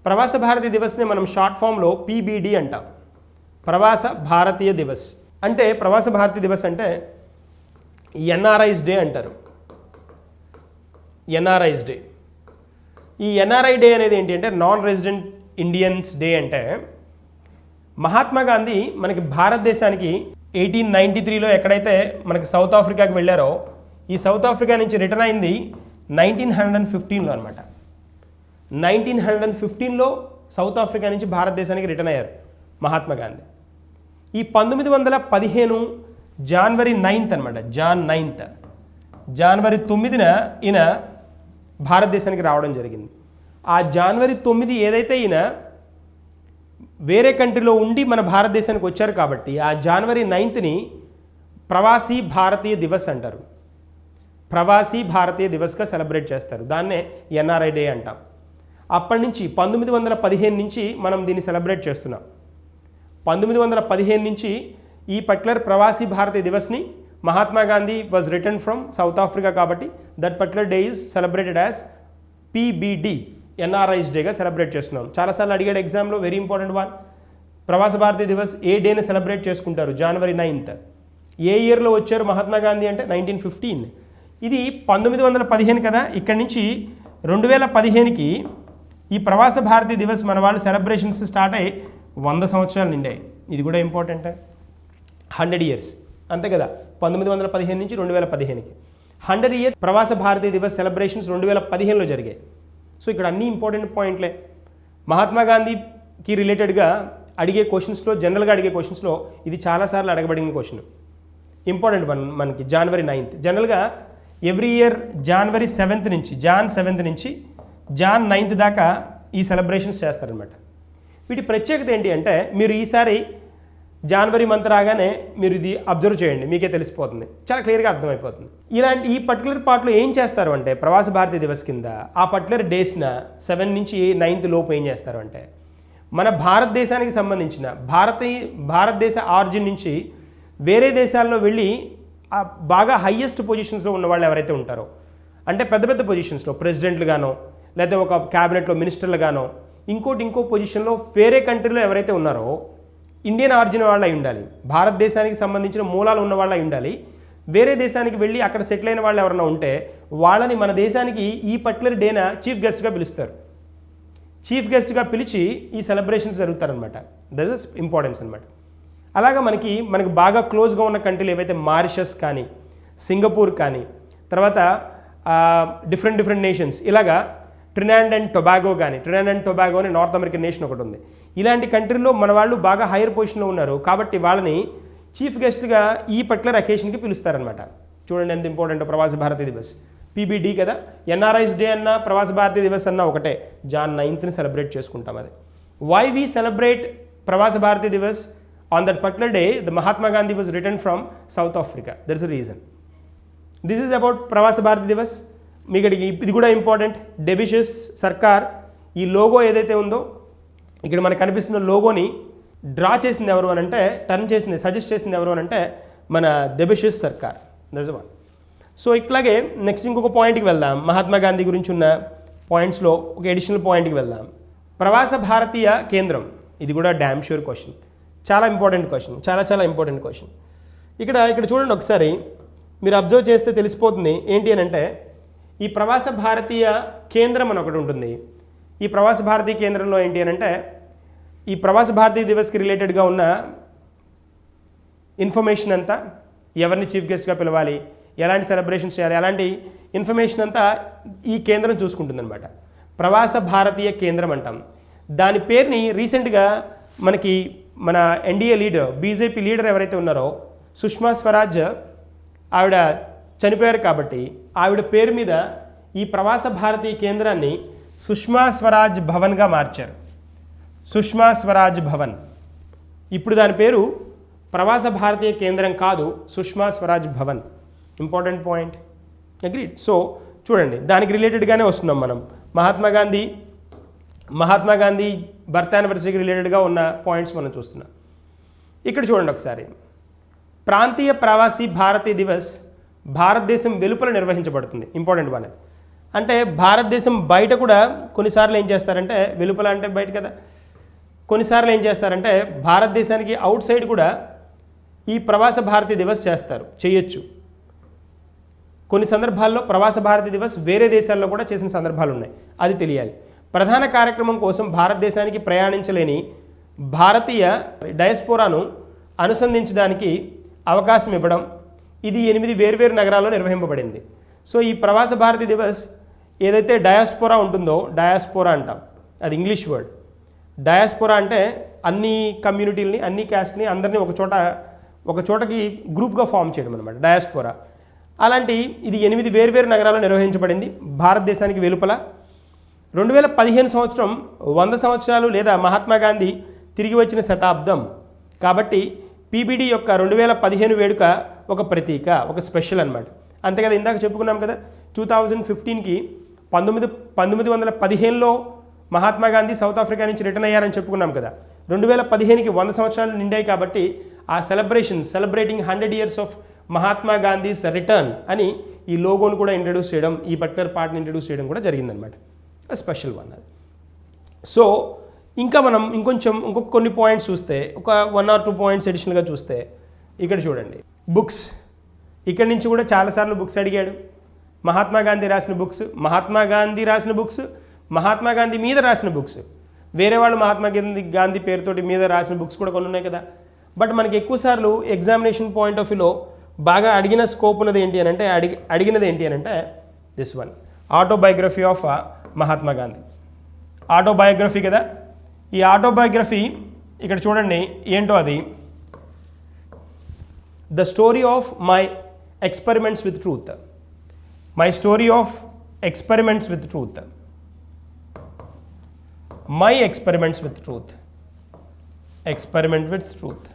ప్రవాస భారతీ దివస్ని మనం షార్ట్ ఫామ్లో PBD అంటాం. ప్రవాస భారతీయ దివస్ అంటే, ప్రవాస భారతీయ దివస్ అంటే NRI's డే అంటారు. NRI's day. ఈ NRI డే అనేది ఏంటి అంటే నాన్ రెసిడెంట్ ఇండియన్స్ డే. అంటే మహాత్మా గాంధీ మనకి భారతదేశానికి 1893లో ఎక్కడైతే మనకి సౌత్ ఆఫ్రికాకి వెళ్ళారో ఈ సౌత్ ఆఫ్రికా నుంచి రిటర్న్ అయింది 1915లో అనమాట. 1915లో సౌత్ ఆఫ్రికా నుంచి భారతదేశానికి రిటర్న్ అయ్యారు మహాత్మా గాంధీ. ఈ 1915 జనవరి 9th అనమాట. జాన్ 9th, జనవరి 9న ఈయన భారతదేశానికి రావడం జరిగింది. ఆ జనవరి 9 ఏదైతే ఈయన వేరే కంట్రీలో ఉండి మన భారతదేశానికి వచ్చారు కాబట్టి ఆ జనవరి 9ని ప్రవాసీ భారతీయ దివస్ అంటారు. ప్రవాసీ భారతీయ దివస్గా సెలబ్రేట్ చేస్తారు. దాన్నే ఎన్ఆర్ఐ డే అంటాం. అప్పటి నుంచి 1915 నుంచి మనం దీన్ని సెలబ్రేట్ చేస్తున్నాం. 1915 నుంచి ఈ పర్టికులర్ ప్రవాసీ భారతీయ దివస్ని Mahatma Gandhi was return from South Africa కాబట్టి that particular day is celebrated as PBD, NRIs డేగా సెలబ్రేట్ చేస్తున్నాం. చాలాసార్లు అడిగాడు ఎగ్జామ్లో, వెరీ ఇంపార్టెంట్ వన్. ప్రవాస భారతీయ దివస్ ఏ డేని సెలబ్రేట్ చేసుకుంటారు? జనవరి 9th. ఏ ఇయర్లో వచ్చారు మహాత్మా గాంధీ అంటే 1915. ఇది 1915 కదా. ఇక్కడి నుంచి 2015కి ఈ ప్రవాస భారతీయ దివస్ మన వాళ్ళు సెలబ్రేషన్స్ స్టార్ట్ అయ్యి 100 సంవత్సరాలు నిండాయి. ఇది కూడా ఇంపార్టెంట్. 100 years అంతే కదా. 1915 నుంచి 2015కి 100 years ప్రవాస భారతీయ దివస్ సెలబ్రేషన్స్ 2015లో జరిగాయి. సో ఇక్కడ అన్ని ఇంపార్టెంట్ పాయింట్లే. మహాత్మా గాంధీకి రిలేటెడ్గా అడిగే క్వశ్చన్స్లో, జనరల్గా అడిగే క్వశ్చన్స్లో ఇది చాలాసార్లు అడగబడిన క్వశ్చన్. ఇంపార్టెంట్ వన్ మనకి జనవరి 9th. జనరల్గా ఎవ్రీ ఇయర్ జనవరి 7th నుంచి జాన్ 7th నుంచి జాన్ 9th దాకా ఈ సెలబ్రేషన్స్ చేస్తారనమాట. వీటి ప్రత్యేకత ఏంటి అంటే మీరు ఈసారి జనవరి మంత్ రాగానే మీరు ఇది అబ్జర్వ్ చేయండి, మీకే తెలిసిపోతుంది, చాలా క్లియర్గా అర్థమైపోతుంది. ఇలాంటి ఈ పర్టికులర్ పార్ట్లో ఏం చేస్తారు అంటే ప్రవాస భారతీయ దివస్ కింద ఆ పర్టికులర్ డేస్న 7 నుంచి 9th లోపు ఏం చేస్తారు అంటే మన భారతదేశానికి సంబంధించిన భారతదేశ ఆరిజిన్ నుంచి వేరే దేశాల్లో వెళ్ళి బాగా హయ్యెస్ట్ పొజిషన్స్లో ఉన్న వాళ్ళు ఎవరైతే ఉంటారో, అంటే పెద్ద పెద్ద పొజిషన్స్లో ప్రెసిడెంట్లుగానో లేదా ఒక క్యాబినెట్లో మినిస్టర్లుగానో ఇంకో పొజిషన్లో వేరే కంట్రీలో ఎవరైతే ఉన్నారో ఇండియన్ ఆరిజిన్ వాళ్ళు అయి ఉండాలి, భారతదేశానికి సంబంధించిన మూలాలు ఉన్న వాళ్ళు అయి ఉండాలి. వేరే దేశానికి వెళ్ళి అక్కడ సెటిల్ అయిన వాళ్ళు ఎవరైనా ఉంటే వాళ్ళని మన దేశానికి ఈ పర్టికులర్ డేన చీఫ్ గెస్ట్గా పిలుస్తారు. చీఫ్ గెస్ట్గా పిలిచి ఈ సెలబ్రేషన్స్ జరుగుతారనమాట. దట్ ఇస్ ఇంపార్టెన్స్ అనమాట. అలాగా మనకి బాగా క్లోజ్గా ఉన్న కంట్రీలు ఏవైతే మారిషస్ కానీ, సింగపూర్ కానీ, తర్వాత డిఫరెంట్ నేషన్స్, ఇలాగా ట్రినాండ్ అండ్ టొబాగో కానీ, ట్రినాండ్ అండ్ టొబాగో అని నార్త్ అమెరికన్ నేషన్ ఒకటి ఉంది. ఇలాంటి కంట్రీల్లో మన వాళ్ళు బాగా హైయర్ పొజిషన్లో ఉన్నారు కాబట్టి వాళ్ళని చీఫ్ గెస్ట్గా ఈ పర్టికులర్ అకేషన్కి పిలుస్తారనమాట. చూడండి ఎంత ఇంపార్టెంట్ ప్రవాస భారతీయ దివస్. పీబీడీ కదా, ఎన్ఆర్ఐస్ డే అన్న ప్రవాస భారతీయ దివస్ అన్న ఒకటే, జాన్ 9th సెలబ్రేట్ చేసుకుంటాం. అది వై వీ సెలబ్రేట్ ప్రవాస Bharatiya Divas on that particular day. The Mahatma Gandhi was returned from South Africa. There is a reason. This is about Pravasa Bharati Divas. మీకు ఇది కూడా ఇంపార్టెంట్. డెబిషియస్ సర్కార్ ఈ లోగో ఏదైతే ఉందో ఇక్కడ మనకు కనిపిస్తున్న లోగోని డ్రా చేసింది ఎవరు అని అంటే, టర్న్ చేసింది, సజెస్ట్ చేసింది ఎవరు అని అంటే మన డెబిషియస్ సర్కార్. That's one. సో ఇట్లాగే నెక్స్ట్ ఇంకొక పాయింట్కి వెళ్దాం. మహాత్మా గాంధీ గురించి ఉన్న పాయింట్స్లో ఒక అడిషనల్ పాయింట్కి వెళ్దాం. ప్రవాస భారతీయ కేంద్రం, ఇది కూడా డ్యామ్ ష్యూర్ క్వశ్చన్, చాలా ఇంపార్టెంట్ క్వశ్చన్, చాలా ఇంపార్టెంట్ క్వశ్చన్. ఇక్కడ చూడండి ఒకసారి, మీరు అబ్జర్వ్ చేస్తే తెలిసిపోతుంది ఏంటి అని అంటే ఈ ప్రవాస భారతీయ కేంద్రం అని ఒకటి ఉంటుంది. ఈ ప్రవాస భారతీయ కేంద్రంలో ఏంటి అని అంటే ఈ ప్రవాస భారతీయ దివస్కి రిలేటెడ్గా ఉన్న ఇన్ఫర్మేషన్ అంతా, ఎవరిని చీఫ్ గెస్ట్గా పిలవాలి, ఎలాంటి సెలబ్రేషన్స్ చేయాలి, అలాంటి ఇన్ఫర్మేషన్ అంతా ఈ కేంద్రం చూసుకుంటుందన్నమాట. ప్రవాస భారతీయ కేంద్రం అంటాం. దాని పేరుని రీసెంట్గా మనకి మన ఎన్డీఏ లీడర్, బీజేపీ లీడర్ ఎవరైతే ఉన్నారో సుష్మా స్వరాజ్, ఆవిడ చనిపోయారు కాబట్టి ఆవిడ పేరు మీద ఈ ప్రవాస భారతీయ కేంద్రాన్ని సుష్మా స్వరాజ్ భవన్గా మార్చారు. సుష్మా స్వరాజ్ భవన్. ఇప్పుడు దాని పేరు ప్రవాస భారతీయ కేంద్రం కాదు, Sushma Swaraj Bhavan. Important point. Agreed. So చూడండి, దానికి రిలేటెడ్గానే వస్తున్నాం మనం. మహాత్మా గాంధీ బర్త్ యానివర్సరీకి రిలేటెడ్గా ఉన్న పాయింట్స్ మనం చూస్తున్నాం. ఇక్కడ చూడండి ఒకసారి, ప్రాంతీయ ప్రవాసీ భారతీయ దివస్ భారతదేశం వెలుపల నిర్వహించబడుతుంది. Important one. అంటే భారతదేశం బయట కూడా కొన్నిసార్లు ఏం చేస్తారంటే, వెలుపల అంటే బయట కదా, కొన్నిసార్లు ఏం చేస్తారంటే భారతదేశానికి అవుట్ సైడ్ కూడా ఈ ప్రవాస భారతీయ దివస్ చేయొచ్చు. కొన్ని సందర్భాల్లో ప్రవాస భారతీయ దివస్ వేరే దేశాల్లో కూడా చేసిన సందర్భాలు ఉన్నాయి, అది తెలియాలి. ప్రధాన కార్యక్రమం కోసం భారతదేశానికి ప్రయాణించలేని భారతీయ డయాస్పోరాను అనుసంధించడానికి అవకాశం ఇవ్వడం, ఇది 8 వేర్వేరు నగరాల్లో నిర్వహింపబడింది. సో ఈ ప్రవాస భారతీయ దివస్ ఏదైతే డయాస్పోరా ఉంటుందో, డయాస్పోరా అంటాం, అది ఇంగ్లీష్ వర్డ్. డయాస్పోరా అంటే అన్ని కమ్యూనిటీలని, అన్ని క్యాస్ట్ని, అందరినీ ఒక చోట ఒక చోటకి గ్రూప్గా ఫామ్ చేయడం అనమాట, డయాస్పోరా. అలాంటి ఇది 8 వేర్వేరు నగరాల్లో నిర్వహించబడింది భారతదేశానికి వెలుపల. 2015 సంవత్సరం 100 సంవత్సరాలు లేదా మహాత్మా గాంధీ తిరిగి వచ్చిన శతాబ్దం కాబట్టి పీబీడీ యొక్క 2015 వేడుక ఒక ప్రతీక, ఒక స్పెషల్ అనమాట. అంతే కదా, ఇందాక చెప్పుకున్నాం కదా 2015కి 1915లో మహాత్మా గాంధీ సౌత్ ఆఫ్రికా నుంచి రిటర్న్ అయ్యారని చెప్పుకున్నాం కదా. 2015కి 100 సంవత్సరాలు నిండాయి కాబట్టి ఆ celebrating 100 years of Mahatma Gandhi's return అని ఈ లోగోను కూడా ఇంట్రడ్యూస్ చేయడం, ఈ పర్టికులర్ పార్ట్ని ఇంట్రడ్యూస్ చేయడం కూడా జరిగిందనమాట. స్పెషల్ వన్ అది. సో ఇంకా మనం ఇంకొక కొన్ని పాయింట్స్ చూస్తే, ఒక 1 or 2 పాయింట్స్ అడిషనల్గా చూస్తే, ఇక్కడ చూడండి బుక్స్. ఇక్కడి నుంచి కూడా చాలాసార్లు బుక్స్ అడిగాడు. మహాత్మా గాంధీ రాసిన బుక్స్, మహాత్మా గాంధీ మీద రాసిన బుక్స్, వేరే వాళ్ళు మహాత్మా గాంధీ పేరుతోటి మీద రాసిన బుక్స్ కూడా కొన్ని ఉన్నాయి కదా. బట్ మనకి ఎక్కువసార్లు ఎగ్జామినేషన్ పాయింట్ ఆఫ్ వ్యూలో బాగా అడిగిన స్కోప్ ఉన్నది ఏంటి అని అంటే, అడిగినది ఏంటి అని అంటే this one, autobiography of Mahatma Gandhi. Autobiography కదా. ఈ ఆటోబయోగ్రఫీ ఇక్కడ చూడండి ఏంటో అది, the story of my experiments with truth, my story of experiments with truth, my experiments with truth, experiment with truth.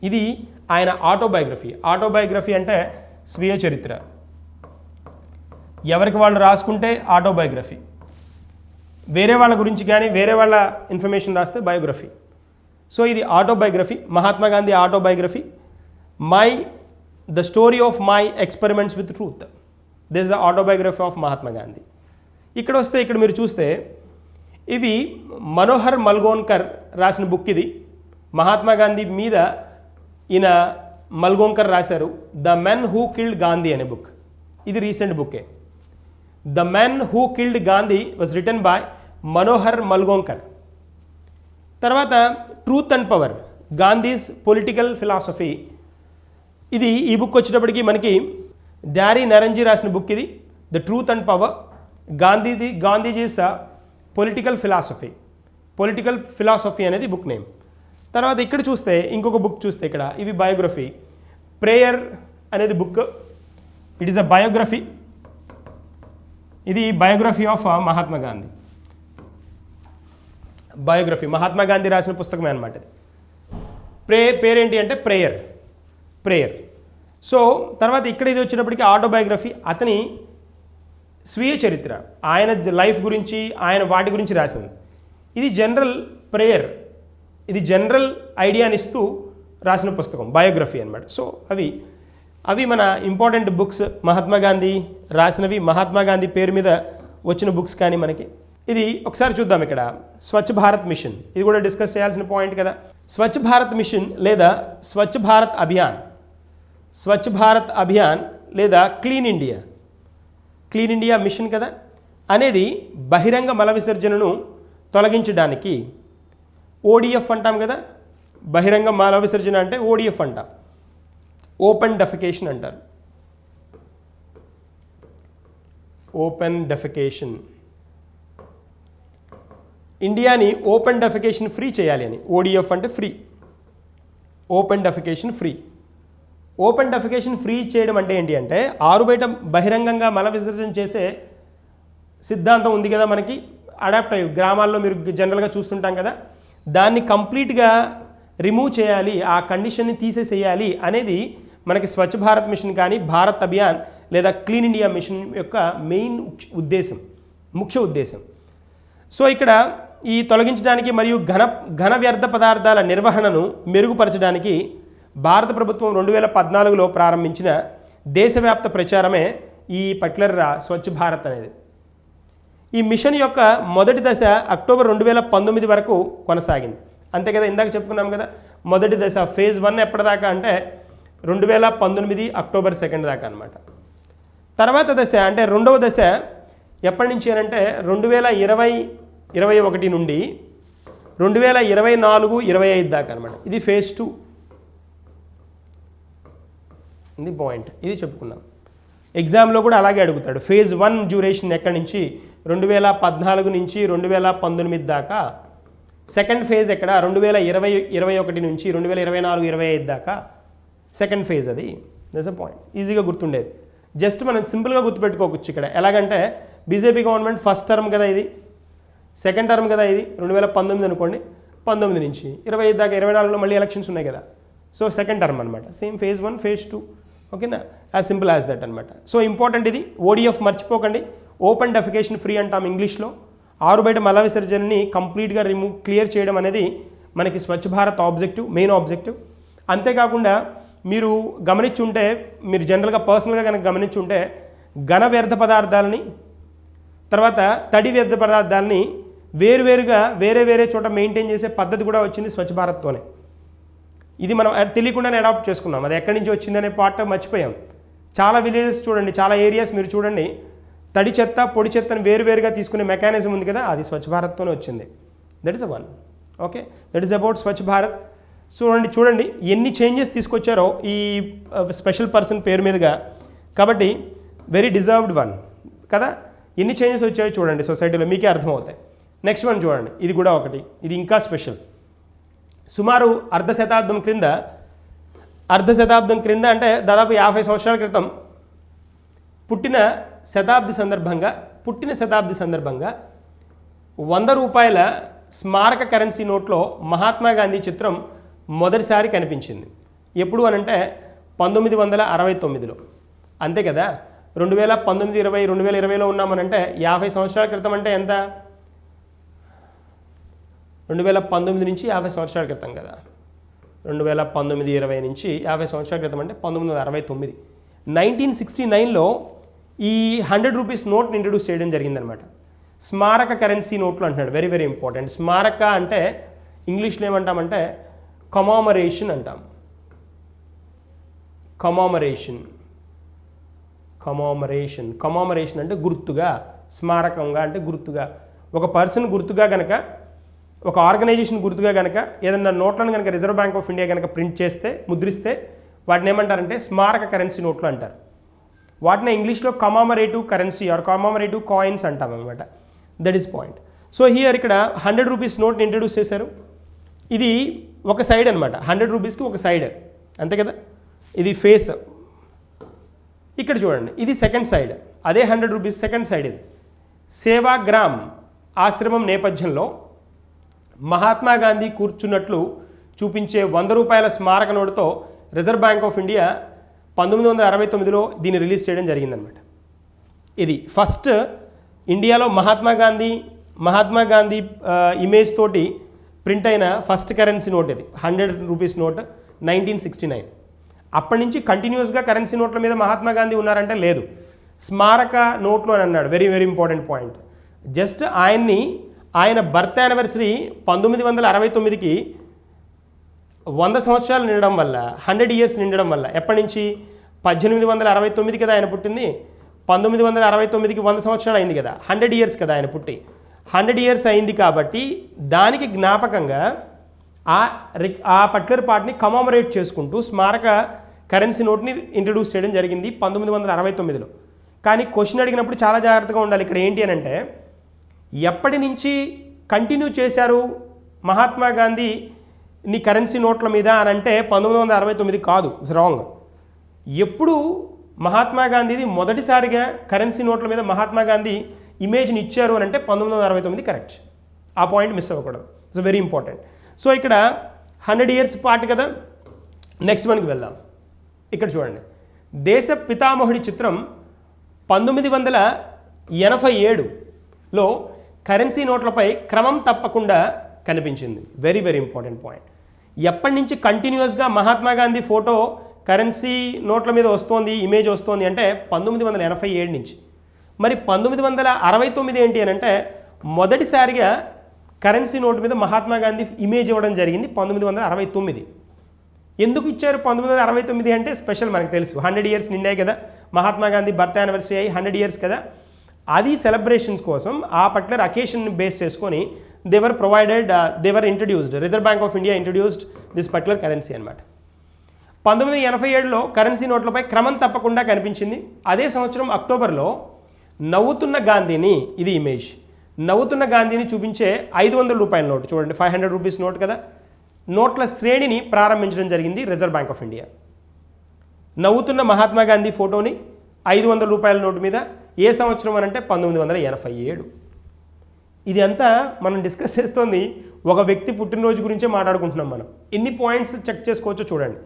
ఇది ఆయన ఆటోబయోగ్రఫీ. ఆటోబయోగ్రఫీ అంటే స్వీయ చరిత్ర, ఎవరికి వాళ్ళు రాసుకుంటే ఆటోబయోగ్రఫీ, వేరే వాళ్ళ గురించి కానీ వేరే వాళ్ళ ఇన్ఫర్మేషన్ రాస్తే బయోగ్రఫీ. సో ఇది autobiography, Mahatma Gandhi autobiography. The story of my experiments with truth, this the autobiography of Mahatma Gandhi. ఇక్కడ వస్తే ఇక్కడ మీరు చూస్తే ఇవి మనోహర్ మల్గోన్కర్ రాసిన బుక్. ఇది మహాత్మా గాంధీ మీద ఈయన మల్గోన్కర్ రాశారు, the men who killed Gandhi అనే బుక్. ఇది రీసెంట్ బుక్కే. The men who killed Gandhi was written by Manohar Malgonkar. తర్వాత truth and power, Gandhi's political philosophy. ఇది ఈ బుక్ వచ్చేటప్పటికి మనకి డారీ నరంజీ రాసిన బుక్. ఇది the truth and power, Gandhiji's political philosophy అనేది బుక్ నేమ్. తర్వాత ఇక్కడ చూస్తే ఇంకొక బుక్ చూస్తే ఇక్కడ ఇవి బయోగ్రఫీ. ప్రేయర్ అనేది book, it is a biography. ఇది biography of Mahatma Gandhi. Biography Mahatma Gandhi రాసిన పుస్తకమే అనమాట ఇది. పేరేంటి అంటే ప్రేయర్. సో తర్వాత ఇక్కడ ఇది వచ్చినప్పటికీ ఆటోబయోగ్రఫీ, అతని స్వీయ చరిత్ర, ఆయన లైఫ్ గురించి, ఆయన వాటి గురించి రాసింది. ఇది జనరల్ ప్రేయర్, ఇది జనరల్ ఐడియాని ఇస్తూ రాసిన పుస్తకం బయోగ్రఫీ అనమాట. సో అవి మన ఇంపార్టెంట్ బుక్స్, మహాత్మా గాంధీ రాసినవి, మహాత్మా గాంధీ పేరు మీద వచ్చిన బుక్స్. కానీ మనకి ఇది ఒకసారి చూద్దాం. ఇక్కడ స్వచ్ఛ భారత్ మిషన్, ఇది కూడా డిస్కస్ చేయాల్సిన పాయింట్ కదా. స్వచ్ఛ భారత్ మిషన్ లేదా స్వచ్ఛ భారత్ అభియాన్ లేదా క్లీన్ ఇండియా మిషన్ కదా అనేది బహిరంగ మల విసర్జనను తొలగించడానికి ఓడిఎఫ్ అంటాం కదా. బహిరంగ మల విసర్జన అంటే ఓడిఎఫ్ అంటాం, ఓపెన్ డెఫికేషన్ అంటారు. ఓపెన్ డెఫికేషన్, ఇండియాని ఓపెన్ డెఫికేషన్ ఫ్రీ చేయాలి అని. ఓడిఎఫ్ అంటే free, open defecation free. Open defecation free చేయడం అంటే ఏంటి అంటే, ఆరుబయట బహిరంగంగా మల విసర్జన చేసే సిద్ధాంతం ఉంది కదా మనకి, అడాప్ట్ అయ్యి గ్రామాల్లో మీరు జనరల్గా చూస్తుంటాం కదా, దాన్ని కంప్లీట్గా రిమూవ్ చేయాలి, ఆ కండిషన్ని తీసేసేయాలి అనేది మనకి స్వచ్ఛ భారత్ మిషన్ కానీ భారత్ అభియాన్ లేదా క్లీన్ ఇండియా మిషన్ యొక్క మెయిన్ ముఖ్య ఉద్దేశం. సో ఇక్కడ ఈ తొలగించడానికి మరియు ఘన వ్యర్థ పదార్థాల నిర్వహణను మెరుగుపరచడానికి భారత ప్రభుత్వం 2014లో ప్రారంభించిన దేశవ్యాప్త ప్రచారమే ఈ పర్టికులర్ స్వచ్ఛ భారత్ అనేది. ఈ మిషన్ యొక్క మొదటి దశ అక్టోబర్ 2019 వరకు కొనసాగింది. అంతే కదా, ఇందాక చెప్పుకున్నాం కదా, మొదటి దశ ఫేజ్ 1 ఎప్పటిదాకా అంటే 2019 అక్టోబర్ 2 దాకా అనమాట. తర్వాత దశ అంటే రెండవ దశ ఎప్పటి నుంచి అని అంటే 2020-21 నుండి 2024-25 దాకా అనమాట. ఇది ఫేజ్ 2. ఇది పాయింట్, ఇది చెప్పుకున్నాం. ఎగ్జామ్లో కూడా అలాగే అడుగుతాడు. ఫేజ్ 1 డ్యూరేషన్ ఎక్కడి నుంచి 2014 నుంచి 2019 దాకా. సెకండ్ ఫేజ్ ఎక్కడ 2020-21 నుంచి 2024-25 దాకా. సెకండ్ ఫేజ్ అది. దట్స్ అ పాయింట్, ఈజీగా గుర్తుండేది. జస్ట్ మనం సింపుల్గా గుర్తుపెట్టుకోవచ్చు ఇక్కడ. ఎలాగంటే బీజేపీ గవర్నమెంట్ ఫస్ట్ టర్మ్ కదా ఇది, సెకండ్ టర్మ్ కదా ఇది, 2019 అనుకోండి, 19 నుంచి 25 దాకా, 24లో మళ్ళీ ఎలక్షన్స్ ఉన్నాయి కదా. సో సెకండ్ టర్మ్ అనమాట. Same phase 1 phase 2. ఓకేనా, యాజ్ సింపుల్ యాజ్ దట్ అనమాట. సో ఇంపార్టెంట్ ఇది. ఓడిఎఫ్ మర్చిపోకండి. ఓపెన్ డెఫికేషన్ ఫ్రీ అంటాం ఇంగ్లీష్లో. ఆరు బయట మల విసర్జనని కంప్లీట్గా క్లియర్ చేయడం అనేది మనకి Swachh Bharat objective, main objective. అంతేకాకుండా మీరు గమనించుంటే, మీరు జనరల్గా పర్సనల్గా కనుక గమనించుంటే, ఘన వ్యర్థ పదార్థాలని తర్వాత తడి వ్యర్థ పదార్థాలని వేరువేరుగా వేరే వేరే చోట మెయింటైన్ చేసే పద్ధతి కూడా వచ్చింది స్వచ్ఛ భారత్తోనే. ఇది మనం తెలియకుండానే అడాప్ట్ చేసుకున్నాం. అది ఎక్కడి నుంచి వచ్చిందనే పార్ట్ మర్చిపోయాం. చాలా విలేజెస్ చూడండి, చాలా ఏరియాస్ మీరు చూడండి, తడి చెత్త పొడి చెత్తను వేరువేరుగా తీసుకునే మెకానిజం ఉంది కదా, అది స్వచ్ఛ భారత్తోనే వచ్చింది. That is a one. Okay, that is about Swachh Bharat. చూడండి ఎన్ని చేంజెస్ తీసుకొచ్చారో ఈ స్పెషల్ పర్సన్ పేరు మీదుగా. కాబట్టి వెరీ డిజర్వ్డ్ వన్ కదా. ఎన్ని చేంజెస్ వచ్చాయో చూడండి సొసైటీలో, మీకే అర్థమవుతాయి. నెక్స్ట్ వన్ చూడండి, ఇది కూడా ఒకటి, ఇది ఇంకా స్పెషల్. సుమారు అర్ధ శతాబ్దం క్రింద అంటే దాదాపు 50 సంవత్సరాల క్రితం పుట్టిన శతాబ్ది సందర్భంగా 100 రూపాయల స్మారక కరెన్సీ నోట్లో మహాత్మా గాంధీ చిత్రం మొదటిసారి కనిపించింది. ఎప్పుడు అనంటే 1969లో. అంతే కదా, 2019, 20, 2020లో ఉన్నామనంటే 50 సంవత్సరాల క్రితం అంటే ఎంత? 2019 నుంచి 50 సంవత్సరాల క్రితం కదా. 2019, 20 నుంచి 50 సంవత్సరాల క్రితం అంటే 1969. 1969లో ఈ 100 రూపీస్ నోట్ని ఇంట్రడ్యూస్ చేయడం జరిగిందనమాట. స్మారక కరెన్సీ నోట్లు అంటున్నాడు. Very very important. స్మారక అంటే ఇంగ్లీష్లో ఏమంటామంటే కమామరేషన్ అంటాం. కమామరేషన్ అంటే గుర్తుగా, స్మారకంగా అంటే గుర్తుగా. ఒక పర్సన్ గుర్తుగా కనుక, ఒక ఆర్గనైజేషన్ గుర్తుగా కనుక ఏదన్నా నోట్లను కనుక రిజర్వ్ బ్యాంక్ ఆఫ్ ఇండియా కనుక ప్రింట్ చేస్తే, ముద్రిస్తే వాటిని ఏమంటారంటే స్మారక కరెన్సీ నోట్లు అంటారు. వాటిని ఇంగ్లీష్లో కమామరేటివ్ కరెన్సీ ఆర్ కమామరేటివ్ కాయిన్స్ అంటాం అనమాట. That is point. So here ఇక్కడ 100 రూపీస్ నోట్ని ఇంట్రడ్యూస్ చేశారు. ఇది ఒక సైడ్ అనమాట, 100 రూపీస్కి ఒక సైడ్, అంతే కదా. ఇది ఫేస్. ఇక్కడ చూడండి, ఇది సెకండ్ సైడ్. అదే 100 రూపీస్ సెకండ్ సైడ్. ఇది సేవాగ్రామ్ ఆశ్రమం నేపథ్యంలో మహాత్మా గాంధీ కూర్చున్నట్లు చూపించే 100 రూపాయల స్మారక నోటుతో రిజర్వ్ బ్యాంక్ ఆఫ్ ఇండియా 1969లో దీన్ని రిలీజ్ చేయడం జరిగిందనమాట. ఇది ఫస్ట్ ఇండియాలో మహాత్మా గాంధీ ఇమేజ్ తోటి ప్రింట్ అయిన ఫస్ట్ కరెన్సీ నోట్ ఇది. 100 రూపీస్ నోట్ 1969. అప్పటి నుంచి కంటిన్యూస్గా కరెన్సీ నోట్ల మీద మహాత్మా గాంధీ ఉన్నారంటే లేదు, స్మారక నోట్లు అని అన్నాడు. Very very important point. Just ఆయన బర్త్ యానివర్సరీ 1969కి 100 సంవత్సరాలు నిండడం వల్ల, 100 ఇయర్స్ నిండడం వల్ల, ఎప్పటి నుంచి 1869 కదా ఆయన పుట్టింది, 1969కి 100 సంవత్సరాలు అయింది కదా, 100 ఇయర్స్ కదా ఆయన పుట్టి, 100 ఇయర్స్ అయింది. కాబట్టి దానికి జ్ఞాపకంగా ఆ పర్టికులర్ పార్ట్ని కమామరేట్ చేసుకుంటూ స్మారక కరెన్సీ నోట్ని ఇంట్రడ్యూస్ చేయడం జరిగింది 1969లో. కానీ క్వశ్చన్ అడిగినప్పుడు చాలా జాగ్రత్తగా ఉండాలి. ఇక్కడ ఏంటి అని అంటే, ఎప్పటి నుంచి కంటిన్యూ చేశారు మహాత్మా గాంధీని కరెన్సీ నోట్ల మీద అని అంటే 1969 కాదు, ఇట్స్ రాంగ్. ఎప్పుడు మహాత్మా గాంధీది మొదటిసారిగా కరెన్సీ నోట్ల మీద మహాత్మా గాంధీ ఇమేజ్ని ఇచ్చారు అని అంటే 1969 కరెక్ట్. ఆ పాయింట్ మిస్ అవ్వకూడదు. It's very important. సో ఇక్కడ 100 ఇయర్స్ పార్ట్ కదా. నెక్స్ట్ వన్కి వెళ్దాం. ఇక్కడ చూడండి, దేశ పితామహుడి చిత్రం 1987లో కరెన్సీ నోట్లపై క్రమం తప్పకుండా కనిపించింది. Very very important point. ఎప్పటి నుంచి కంటిన్యూస్గా మహాత్మా గాంధీ ఫోటో కరెన్సీ నోట్ల మీద వస్తోంది, ఇమేజ్ వస్తోంది అంటే 1987 నుంచి. మరి 1969 ఏంటి అని అంటే, మొదటిసారిగా కరెన్సీ నోటు మీద మహాత్మా గాంధీ ఇమేజ్ ఇవ్వడం జరిగింది 1969. ఎందుకు ఇచ్చారు 1969 అంటే స్పెషల్, మనకు తెలుసు 100 ఇయర్స్ నిండాయి కదా, మహాత్మా గాంధీ బర్త్ యానివర్సరీ అయ్యి 100 ఇయర్స్ కదా. అది సెలబ్రేషన్స్ కోసం ఆ పర్టికులర్ అకేషన్ బేస్ చేసుకొని they were introduced, reserve bank of India introduced this particular currency అనమాట. 1987లో కరెన్సీ నోట్లపై క్రమం తప్పకుండా కనిపించింది. అదే సంవత్సరం అక్టోబర్లో నవ్వుతున్న గాంధీని, ఇది ఇమేజ్, నవ్వుతున్న గాంధీని చూపించే 500 రూపాయల నోటు చూడండి, 500 రూపీస్ నోట్ కదా, నోట్ల శ్రేణిని ప్రారంభించడం జరిగింది రిజర్వ్ బ్యాంక్ ఆఫ్ ఇండియా. నవ్వుతున్న మహాత్మా గాంధీ ఫోటోని 500 రూపాయల నోటు మీద ఏ సంవత్సరం అని అంటే 1987. ఇది అంతా మనం డిస్కస్ చేస్తోంది ఒక వ్యక్తి పుట్టినరోజు గురించే మాట్లాడుకుంటున్నాం మనం. ఎన్ని పాయింట్స్ చెక్ చేసుకోవచ్చో చూడండి.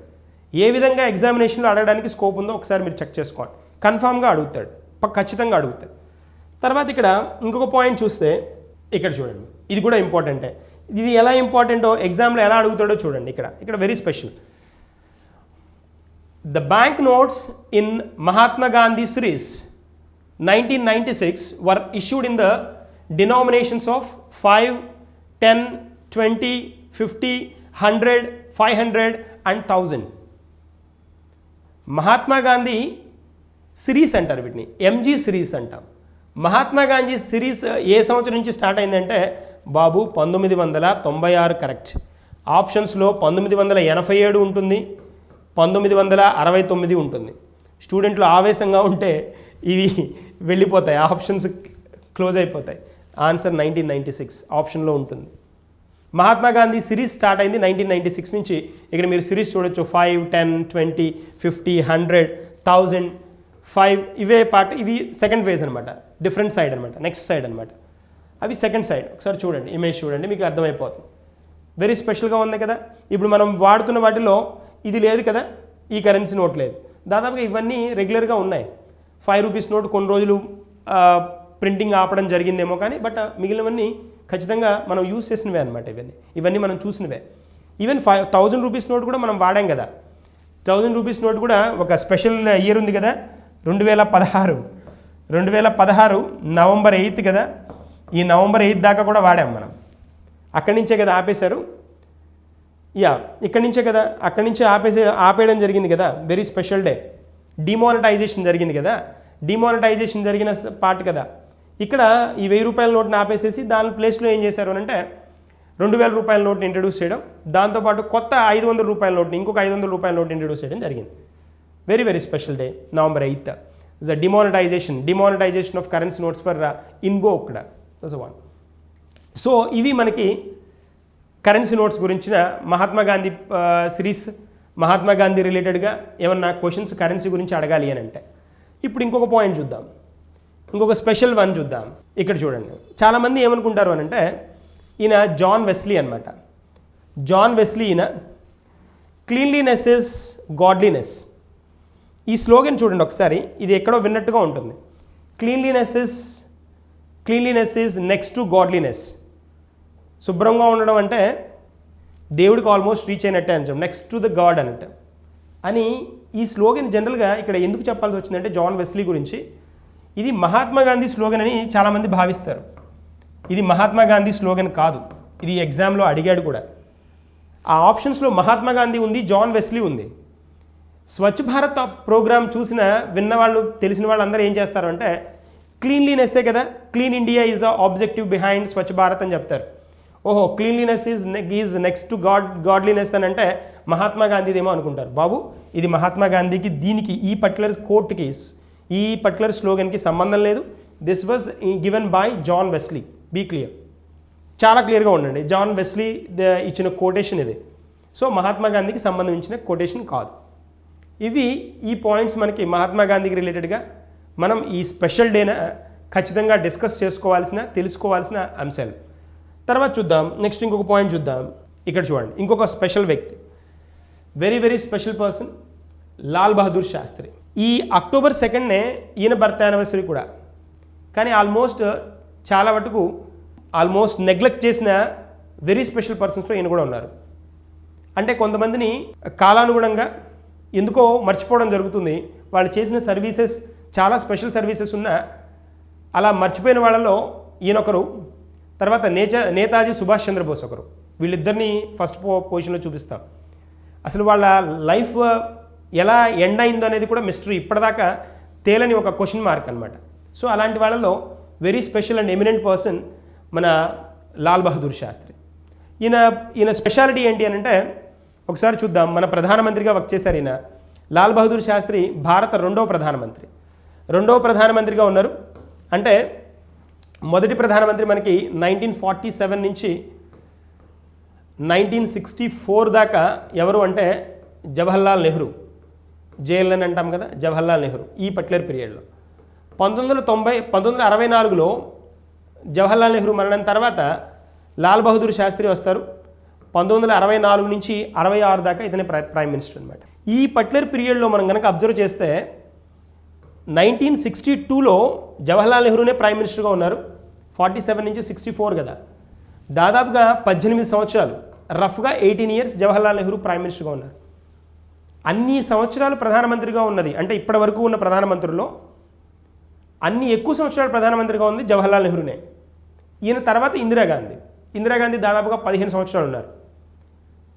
ఏ విధంగా ఎగ్జామినేషన్లో అడగడానికి స్కోప్ ఉందో ఒకసారి మీరు చెక్ చేసుకోండి. కన్ఫామ్గా అడుగుతాడు, ఖచ్చితంగా అడుగుతాడు. తర్వాత ఇక్కడ ఇంకొక పాయింట్ చూస్తే ఇక్కడ చూడండి, ఇది కూడా ఇంపార్టెంటే. ఇది ఎలా ఇంపార్టెంటో ఎగ్జామ్లో ఎలా అడుగుతాడో చూడండి. ఇక్కడ very special. The banknotes in Mahatma Gandhi series 1996 were issued in the denominations of 5, 10, 20, 50, 100, 500 and 1000. Mahatma Gandhi series అంటారు వీటిని, ఎంజీ సిరీస్ అంటాం. మహాత్మా గాంధీ సిరీస్ ఏ సంవత్సరం నుంచి స్టార్ట్ అయిందంటే బాబు 1996 కరెక్ట్. ఆప్షన్స్లో 1987 ఉంటుంది, 1969 ఉంటుంది. స్టూడెంట్లు ఆవేశంగా ఉంటే ఇవి వెళ్ళిపోతాయి, ఆప్షన్స్ క్లోజ్ అయిపోతాయి. ఆన్సర్ 1996 ఆప్షన్లో ఉంటుంది. మహాత్మా గాంధీ సిరీస్ స్టార్ట్ అయింది 1996 నుంచి. ఇక్కడ మీరు సిరీస్ చూడొచ్చు, 5, 10, 20, 50, 100, 1000, 5 ఇవే పార్ట్. ఇవి సెకండ్ ఫేజ్ అనమాట, డిఫరెంట్ సైడ్ అనమాట, నెక్స్ట్ సైడ్ అనమాట. అవి సెకండ్ సైడ్. ఒకసారి చూడండి, ఇమేజ్ చూడండి, మీకు అర్థమైపోతుంది. వెరీ స్పెషల్గా ఉంది కదా. ఇప్పుడు మనం వాడుతున్న వాటిలో ఇది లేదు కదా, ఈ కరెన్సీ నోట్ లేదు. దాదాపుగా ఇవన్నీ రెగ్యులర్గా ఉన్నాయి. 5 రూపీస్ నోట్ కొన్ని రోజులు ప్రింటింగ్ ఆపడం జరిగిందేమో కానీ, బట్ మిగిలినవన్నీ ఖచ్చితంగా మనం యూజ్ చేసినవే అనమాట. ఇవన్నీ మనం చూసినవే. ఈవెన్ 1000 రూపీస్ నోట్ కూడా మనం వాడాం కదా. 1000 రూపీస్ నోట్ కూడా ఒక స్పెషల్ ఇయర్ ఉంది కదా, 2016 నవంబర్ 8 కదా. ఈ నవంబర్ 8 దాకా కూడా వాడాం మనం. అక్కడి నుంచే కదా ఆపేశారు. ఇక్కడి నుంచే కదా, అక్కడి నుంచే ఆపేయడం జరిగింది కదా. Very special day. డిమానిటైజేషన్ జరిగింది కదా, డిమానిటైజేషన్ జరిగిన పార్ట్ కదా. ఇక్కడ ఈ 1000 రూపాయల నోట్ని ఆపేసేసి దాని ప్లేస్లో ఏం చేశారు అని అంటే 2000 రూపాయల నోట్ని ఇంట్రడ్యూస్ చేయడం, దాంతోపాటు కొత్త 500 రూపాయల నోట్ని, ఇంకొక 500 రూపాయల నోట్ని ఇంట్రడ్యూస్ చేయడం జరిగింది. Very very special day, November 8. Is a demonetization of currency notes for invoked. So ఇవి మనకి కరెన్సీ నోట్స్ గురించిన మహాత్మా గాంధీ సిరీస్. మహాత్మా గాంధీ రిలేటెడ్గా ఏమన్నా క్వశ్చన్స్ కరెన్సీ గురించి అడగాలి అని అంటే ఇప్పుడు ఇంకొక పాయింట్ చూద్దాం, ఇంకొక స్పెషల్ వన్ చూద్దాం. ఇక్కడ చూడండి, చాలామంది ఏమనుకుంటారు అని అంటే ఈయన జాన్ వెస్లీ అనమాట. జాన్ వెస్లీ ఈయన క్లీన్లీనెస్ ఇస్ గాడ్లీనెస్. ఈ స్లోగన్ చూడండి ఒకసారి, ఇది ఎక్కడో విన్నట్టుగా ఉంటుంది. Cleanliness is next to godliness. శుభ్రంగా ఉండడం అంటే దేవుడికి ఆల్మోస్ట్ రీచ్ అయినట్టే అని చెప్పి, నెక్స్ట్ టు ద గాడ్ అన్నట్టు అని ఈ స్లోగన్ జనరల్గా ఇక్కడ ఎందుకు చెప్పాల్సి వచ్చిందంటే జాన్ వెస్లీ గురించి. ఇది మహాత్మా గాంధీ స్లోగన్ అని చాలామంది భావిస్తారు. ఇది మహాత్మా గాంధీ స్లోగన్ కాదు, ఇది ఎగ్జామ్లో అడిగాడు కూడా. ఆ ఆప్షన్స్లో మహాత్మా గాంధీ ఉంది, జాన్ వెస్లీ ఉంది. స్వచ్ఛ భారత్ ప్రోగ్రామ్ విన్న వాళ్ళు, తెలిసిన వాళ్ళు అందరూ ఏం చేస్తారు అంటే క్లీన్లీనెస్సే కదా, clean India is a objective behind Swachh Bharat అని చెప్తారు. ఓహో, cleanliness is next to godliness అని అంటే మహాత్మా గాంధీదేమో అనుకుంటారు. బాబు, ఇది మహాత్మా గాంధీకి దీనికి ఈ పర్టికులర్ కోట్కి, ఈ పర్టికులర్ స్లోగన్కి సంబంధం లేదు. This was given by John Wesley. Be clear, చాలా క్లియర్గా ఉండండి. జాన్ వెస్లీ ఇచ్చిన కోటేషన్ ఇది. సో మహాత్మా గాంధీకి సంబంధించిన కోటేషన్ కాదు. ఇవి ఈ పాయింట్స్ మనకి మహాత్మా గాంధీకి రిలేటెడ్గా మనం ఈ స్పెషల్ డేన ఖచ్చితంగా డిస్కస్ చేసుకోవాల్సిన, తెలుసుకోవాల్సిన అంశాలు. తర్వాత చూద్దాం, నెక్స్ట్ ఇంకొక పాయింట్ చూద్దాం. ఇక్కడ చూడండి, ఇంకొక స్పెషల్ వ్యక్తి, very very special person, Lal Bahadur Shastri. ఈ అక్టోబర్ 2 ఈయన బర్త్ యానివర్సరీ కూడా. కానీ చాలా మటుకు నెగ్లెక్ట్ చేసిన వెరీ స్పెషల్ పర్సన్స్లో ఈయన కూడా ఉన్నారు. అంటే కొంతమందిని కాలానుగుణంగా ఎందుకో మర్చిపోవడం జరుగుతుంది. వాళ్ళు చేసిన సర్వీసెస్ చాలా స్పెషల్ సర్వీసెస్ ఉన్నా అలా మర్చిపోయిన వాళ్ళలో ఈయనొకరు. తర్వాత నేతాజీ సుభాష్ చంద్రబోస్ ఒకరు. వీళ్ళిద్దరిని ఫస్ట్ పొజిషన్లో చూపిస్తాం. అసలు వాళ్ళ లైఫ్ ఎలా ఎండ్ అయిందో అనేది కూడా మిస్టరీ, ఇప్పటిదాకా తేలని ఒక క్వశ్చన్ మార్క్ అనమాట. సో అలాంటి వాళ్ళలో very special and eminent person మన లాల్ బహదూర్ శాస్త్రి. ఈయన స్పెషాలిటీ ఏంటి అని అంటే ఒకసారి చూద్దాం. మన ప్రధానమంత్రిగా వర్క్ చేశారు ఈయన. లాల్ బహదూర్ శాస్త్రి భారత రెండవ ప్రధానమంత్రిగా ఉన్నారు. అంటే మొదటి ప్రధానమంత్రి మనకి 1947 నుంచి 1964 దాకా ఎవరు అంటే జవహర్లాల్ నెహ్రూ. జేఎల్ఎన్ అంటాం కదా, జవహర్లాల్ నెహ్రూ, ఈ పర్టికులర్ పీరియడ్లో 1964లో జవహర్లాల్ నెహ్రూ మరణం తర్వాత లాల్ బహదూర్ శాస్త్రి వస్తారు. 1964 నుంచి 66 దాకా ఇతనే ప్రైమ్ మినిస్టర్ అనమాట. ఈ పర్టికులర్ పీరియడ్లో మనం కనుక అబ్జర్వ్ చేస్తే 1962లో జవహర్లాల్ నెహ్రూనే ప్రైమ్ మినిస్టర్గా ఉన్నారు. 47 నుంచి 64 కదా, దాదాపుగా 18 సంవత్సరాలు, రఫ్గా 18 ఇయర్స్ జవహర్లాల్ నెహ్రూ ప్రైమ్ మినిస్టర్గా ఉన్నారు. అన్ని సంవత్సరాలు ప్రధానమంత్రిగా ఉన్నది అంటే ఇప్పటి వరకు ఉన్న ప్రధానమంత్రుల్లో అన్ని ఎక్కువ సంవత్సరాలు ప్రధానమంత్రిగా ఉంది జవహర్లాల్ నెహ్రూనే. ఈయన తర్వాత ఇందిరాగాంధీ దాదాపుగా 15 సంవత్సరాలు ఉన్నారు.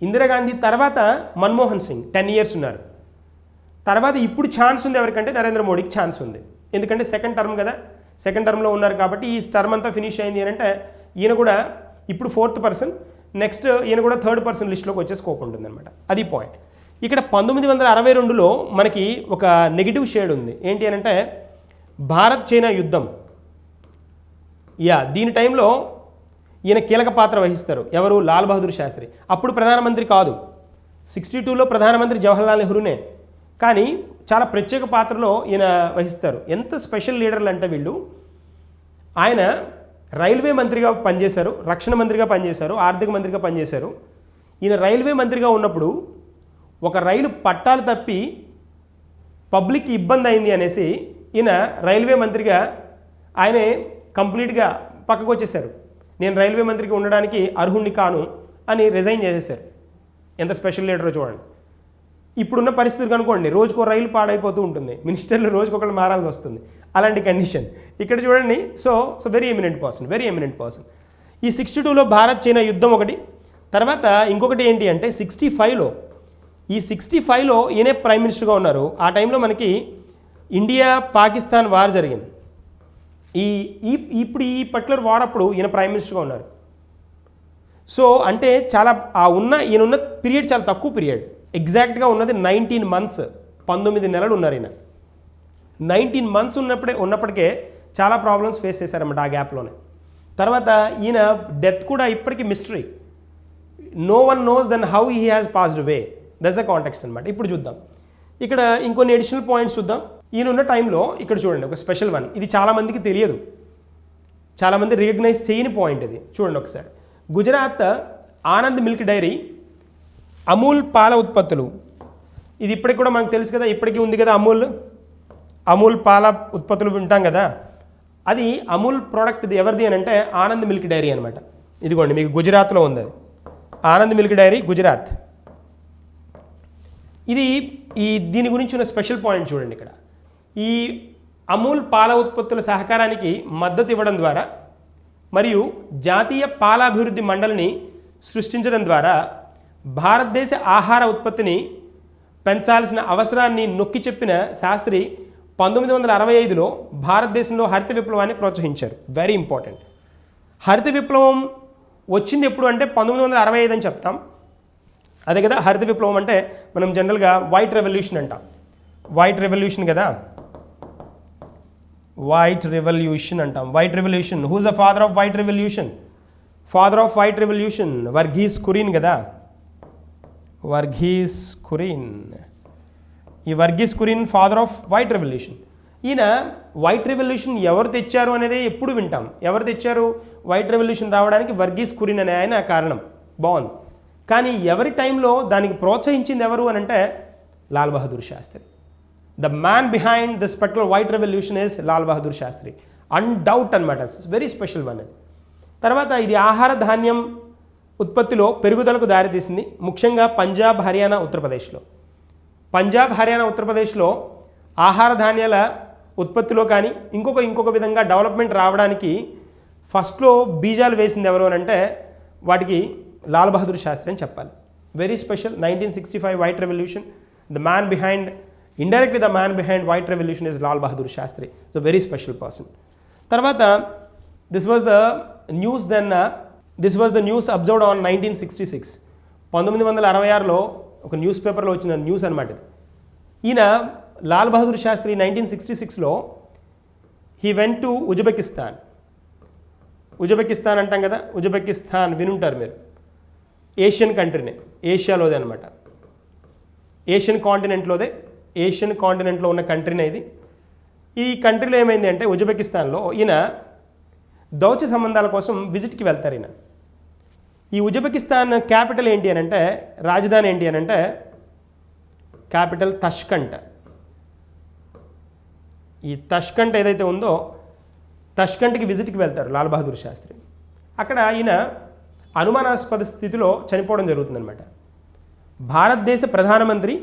ఇందిరాగాంధీ తర్వాత మన్మోహన్ సింగ్ 10 ఇయర్స్ ఉన్నారు. తర్వాత ఇప్పుడు ఛాన్స్ ఉంది ఎవరికంటే నరేంద్ర మోడీకి ఛాన్స్ ఉంది, ఎందుకంటే సెకండ్ టర్మ్ కదా, సెకండ్ టర్మ్లో ఉన్నారు కాబట్టి ఈ టర్మ్ అంతా ఫినిష్ అయింది అని అంటే ఈయన కూడా ఇప్పుడు 4th పర్సన్, నెక్స్ట్ ఈయన కూడా 3rd పర్సన్ లిస్టులోకి వచ్చే స్కోప్ ఉంటుందన్నమాట. అది పాయింట్. ఇక్కడ 1962లో మనకి ఒక నెగిటివ్ షేడ్ ఉంది. ఏంటి అని అంటే భారత్ చైనా యుద్ధం, దీని టైంలో ఈయన కీలక పాత్ర వహిస్తారు. ఎవరు? లాల్ బహదూర్ శాస్త్రి. అప్పుడు ప్రధానమంత్రి కాదు, 62లో ప్రధానమంత్రి జవహర్లాల్ నెహ్రూనే, కానీ చాలా ప్రత్యేక పాత్రలో ఈయన వహిస్తారు. ఎంత స్పెషల్ లీడర్లు అంటే వీళ్ళు, ఆయన రైల్వే మంత్రిగా పనిచేశారు, రక్షణ మంత్రిగా పనిచేశారు, ఆర్థిక మంత్రిగా పనిచేశారు. ఈయన రైల్వే మంత్రిగా ఉన్నప్పుడు ఒక రైలు పట్టాలు తప్పి పబ్లిక్కి ఇబ్బంది అయింది అనేసి ఈయన రైల్వే మంత్రిగా ఆయనే కంప్లీట్గా పక్కకు వచ్చేశారు. నేను రైల్వే మంత్రిగా ఉండడానికి అర్హుణ్ణి కాను అని రిజైన్ చేసేశారు. ఎంత స్పెషల్ లీడరో చూడండి. ఇప్పుడున్న పరిస్థితులు కనుకోండి, రోజుకో రైలు పాడైపోతూ ఉంటుంది, మినిస్టర్లు రోజుకొకరు మారాల్సి వస్తుంది, అలాంటి కండిషన్. ఇక్కడ చూడండి. So very eminent person. ఈ 62లో భారత్ చైనా యుద్ధం ఒకటి. తర్వాత ఇంకొకటి ఏంటి అంటే 65లో ఈయనే ప్రైమ్ మినిస్టర్గా ఉన్నారు. ఆ టైంలో మనకి ఇండియా పాకిస్తాన్ వార్ జరిగింది. ఇప్పుడు ఈ పర్టికులర్ వార్ అప్పుడు ఈయన ప్రైమ్ మినిస్టర్గా ఉన్నారు. సో అంటే చాలా ఈయనున్న పీరియడ్ చాలా తక్కువ పీరియడ్. ఎగ్జాక్ట్గా ఉన్నది 19 months, 19 నెలలు ఉన్నారు ఈయన. 19 months ఉన్నప్పటికే చాలా ప్రాబ్లమ్స్ ఫేస్ చేశారన్నమాట ఆ గ్యాప్లోనే. తర్వాత ఈయన డెత్ కూడా ఇప్పటికీ mystery. No one knows then how he has passed away. That's a context అనమాట. ఇప్పుడు చూద్దాం, ఇక్కడ ఇంకొన్ని అడిషనల్ పాయింట్స్ చూద్దాం. ఈయన ఉన్న టైంలో ఇక్కడ చూడండి ఒక స్పెషల్ వన్, ఇది చాలామందికి తెలియదు, చాలామంది రికగ్నైజ్ చేయని పాయింట్ ఇది. చూడండి ఒకసారి, గుజరాత్ ఆనంద్ మిల్క్ డైరీ, అమూల్ పాల ఉత్పత్తులు, ఇది ఇప్పటికి కూడా మనకు తెలుసు కదా, ఇప్పటికీ ఉంది కదా అమూల్ పాల ఉత్పత్తులు వింటాం కదా, అది అమూల్ ప్రోడక్ట్ ఇది ఎవరిది అని అంటే ఆనంద్ మిల్క్ డైరీ అనమాట. ఇదిగోండి మీకు గుజరాత్లో ఉంది అది, ఆనంద్ మిల్క్ డైరీ గుజరాత్. ఇది దీని గురించి ఉన్న స్పెషల్ పాయింట్ చూడండి. ఇక్కడ ఈ అమూల్ పాల ఉత్పత్తుల సహకారానికి మద్దతు ఇవ్వడం ద్వారా మరియు జాతీయ పాలాభివృద్ధి మండలిని సృష్టించడం ద్వారా భారతదేశ ఆహార ఉత్పత్తిని పెంచాల్సిన అవసరాన్ని నొక్కి చెప్పిన శాస్త్రి 1965లో భారతదేశంలో హరిత విప్లవాన్ని ప్రోత్సహించారు. Very important. హరిత విప్లవం వచ్చింది ఎప్పుడు అంటే 1965 అని చెప్తాం, అదే కదా హరిత విప్లవం అంటే. మనం జనరల్గా వైట్ రెవల్యూషన్ అంటాం, వైట్ రెవల్యూషన్ కదా, వైట్ రెవల్యూషన్ అంటాం. White revolution, whose the father of white revolution? Father of white revolution Verghese Kurien కదా, వర్గీస్ కురియన్. ఈ Verghese Kurien father of white revolution. ఈయన వైట్ రెవల్యూషన్ ఎవరు తెచ్చారు అనేది ఎప్పుడు వింటాం. ఎవరు తెచ్చారు వైట్ రెవల్యూషన్ రావడానికి? వర్గీస్ కురియన్ అనే ఆయన కారణం. బాగుంది. కానీ ఎవరి టైంలో దానికి ప్రోత్సహించింది ఎవరు అని అంటే Lal Bahadur Shastri. The man behind this particular white revolution is Lal Bahadur Shastri, అన్డౌట్ అనమాట. వెరీ స్పెషల్ వన్ అది. తర్వాత ఇది ఆహార ధాన్యం ఉత్పత్తిలో పెరుగుదలకు దారితీసింది, ముఖ్యంగా పంజాబ్, హర్యానా, ఉత్తరప్రదేశ్లో. పంజాబ్, హర్యానా, ఉత్తరప్రదేశ్లో ఆహార ధాన్యాల ఉత్పత్తిలో కానీ ఇంకొక విధంగా డెవలప్మెంట్ రావడానికి ఫస్ట్లో బీజాలు వేసింది ఎవరు అని అంటే వాటికి లాల్ బహదూర్ శాస్త్రి అని చెప్పాలి. Very special. 1965 white revolution, the man behind, indirectly the man behind white revolution is Lal Bahadur Shastri. It's a very special person. తర్వాత this was the news observed on 1966. 1966లో ఒక న్యూస్ పేపర్లో వచ్చిన న్యూస్ అనమాట ఇది. ఈయన లాల్ బహదూర్ శాస్త్రి 1966లో హీ వెంట్ టు ఉజ్బెకిస్తాన్ అంటాం కదా, ఉజ్బెకిస్తాన్ వినుంటారు మీరు. ఏషియన్ కంట్రీనే, ఏషియాలోదే అనమాట, ఏషియన్ కాంటినెంట్లోదే ఏషియన్ కాంటినెంట్లో ఉన్న కంట్రీనే ఇది. ఈ కంట్రీలో ఏమైంది అంటే ఉజ్బెకిస్తాన్లో ఈయన దౌత్య సంబంధాల కోసం విజిట్కి వెళ్తారు. ఈయన ఈ ఉజ్బెకిస్తాన్ క్యాపిటల్ ఏంటి అని అంటే, రాజధాని ఏంటి అని అంటే క్యాపిటల్ తష్కంట్. ఈ తష్కంట్ ఏదైతే ఉందో తష్కంట్కి విజిట్కి వెళ్తారు లాల్ బహదూర్ శాస్త్రి. అక్కడ ఈయన అనుమానాస్పద స్థితిలో చనిపోవడం జరుగుతుందన్నమాట. భారతదేశ ప్రధానమంత్రి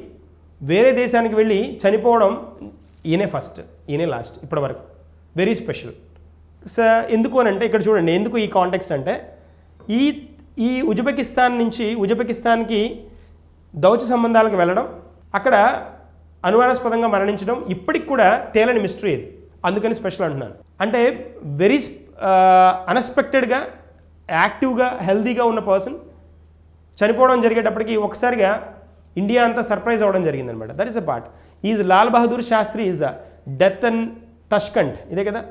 వేరే దేశానికి వెళ్ళి చనిపోవడం ఈయనే ఫస్ట్, ఈయనే లాస్ట్ ఇప్పటి వరకు. Very special. ఎందుకు అని అంటే ఇక్కడ చూడండి, ఎందుకు ఈ కాంటెక్స్ట్ అంటే ఈ ఉజ్బెకిస్తాన్ నుంచి ఉజ్బెకిస్తాన్కి దౌత్య సంబంధాలకు వెళ్ళడం, అక్కడ అనుమానాస్పదంగా మరణించడం ఇప్పటికి కూడా తేలని మిస్టరీ ఇది. అందుకని స్పెషల్ అంటున్నాను. అంటే వెరీ అన్ఎక్స్పెక్టెడ్గా యాక్టివ్గా హెల్దీగా ఉన్న పర్సన్ చనిపోవడం జరిగేటప్పటికి ఒకసారిగా ఇండియా అంతా సర్ప్రైజ్ అవ్వడం జరిగిందనమాట. That is a part. Is Lal Bahadur Shastri is a death and Tashkent, ఇదే కదా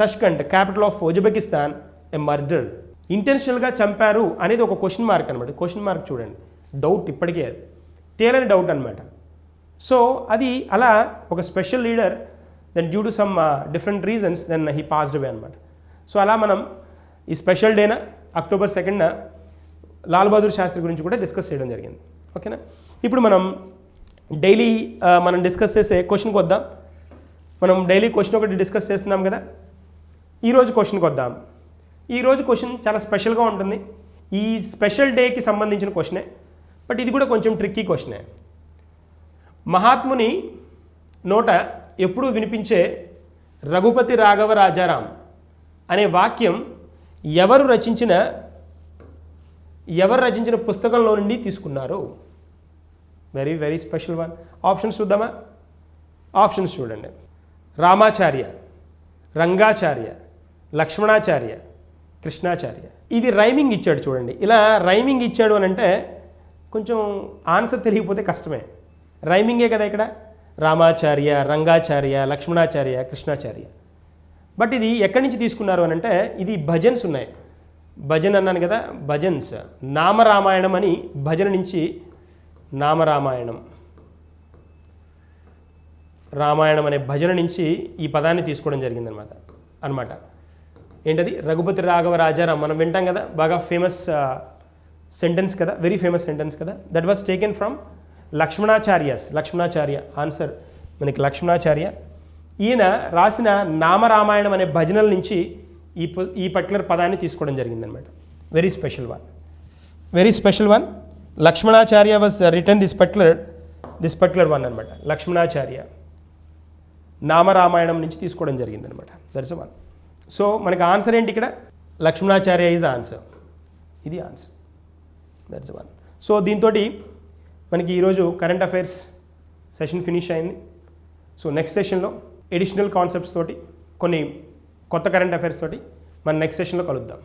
Tashkent capital of Uzbekistan, a murder. ఇంటెన్షనల్గా చంపారు అనేది ఒక క్వశ్చన్ మార్క్ అనమాట. క్వశ్చన్ మార్క్ చూడండి, డౌట్ ఇప్పటికే, అది తేలని డౌట్ అనమాట. సో అది అలా ఒక special leader, then due to some different reasons then he passed away అనమాట. సో అలా మనం ఈ స్పెషల్ డేన అక్టోబర్ 2న లాల్ బహదూర్ శాస్త్రి గురించి కూడా డిస్కస్ చేయడం జరిగింది. ఓకేనా. ఇప్పుడు మనం డైలీ మనం డిస్కస్ చేసే క్వశ్చన్కి వద్దాం. మనం డైలీ క్వశ్చన్ ఒకటి డిస్కస్ చేస్తున్నాం కదా, ఈరోజు క్వశ్చన్కి వద్దాం. ఈరోజు క్వశ్చన్ చాలా స్పెషల్గా ఉంటుంది. ఈ స్పెషల్ డేకి సంబంధించిన క్వశ్చనే, బట్ ఇది కూడా కొంచెం ట్రిక్కీ క్వశ్చనే. మహాత్ముని నోట ఎప్పుడూ వినిపించే రఘుపతి రాఘవ రాజారాం అనే వాక్యం ఎవరు రచించిన పుస్తకంలో నుండి తీసుకున్నారు? Very very special one. Options చూద్దామా? ఆప్షన్స్ చూడండి. రామాచార్య, రంగాచార్య, లక్ష్మణాచార్య, కృష్ణాచార్య. ఇది రైమింగ్ ఇచ్చాడు చూడండి. ఇలా రైమింగ్ ఇచ్చాడు అని అంటే కొంచెం ఆన్సర్ తెలియకపోతే కష్టమే. రైమింగే కదా ఇక్కడ, రామాచార్య, రంగాచార్య, లక్ష్మణాచార్య, కృష్ణాచార్య. బట్ ఇది ఎక్కడి నుంచి తీసుకున్నారు అని అంటే, ఇది భజన్స్ ఉన్నాయి. భజన్ అన్నాను కదా, భజన్స్. నామరామాయణం అని భజన నుంచి నామరామాయణం, రామాయణం అనే భజన నుంచి ఈ పదాన్ని తీసుకోవడం జరిగిందనమాట. ఏంటది? రఘుపతి రాఘవ రాజారాం. మనం వింటాం కదా, బాగా ఫేమస్ సెంటెన్స్ కదా, వెరీ ఫేమస్ సెంటెన్స్ కదా. That was taken from Lakshmanacharya. Answer మనకి లక్ష్మణాచార్య. ఈయన రాసిన నామరామాయణం అనే భజనల నుంచి ఈ పర్టికులర్ పదాన్ని తీసుకోవడం జరిగిందనమాట. Very special one. Lakshmanacharya was return this particular one అనమాట. లక్ష్మణాచార్య నామరామాయణం నుంచి తీసుకోవడం జరిగిందనమాట. That's one. సో మనకి ఆన్సర్ ఏంటి ఇక్కడ? Lakshmanacharya is answer. ఇది ఆన్సర్. That's one. సో దీంతో మనకి ఈరోజు కరెంట్ అఫైర్స్ సెషన్ ఫినిష్ అయింది. సో నెక్స్ట్ సెషన్లో ఎడిషనల్ కాన్సెప్ట్స్ తోటి, కొన్ని కొత్త కరెంట్ అఫైర్స్ తోటి మనం నెక్స్ట్ సెషన్లో కలుద్దాం.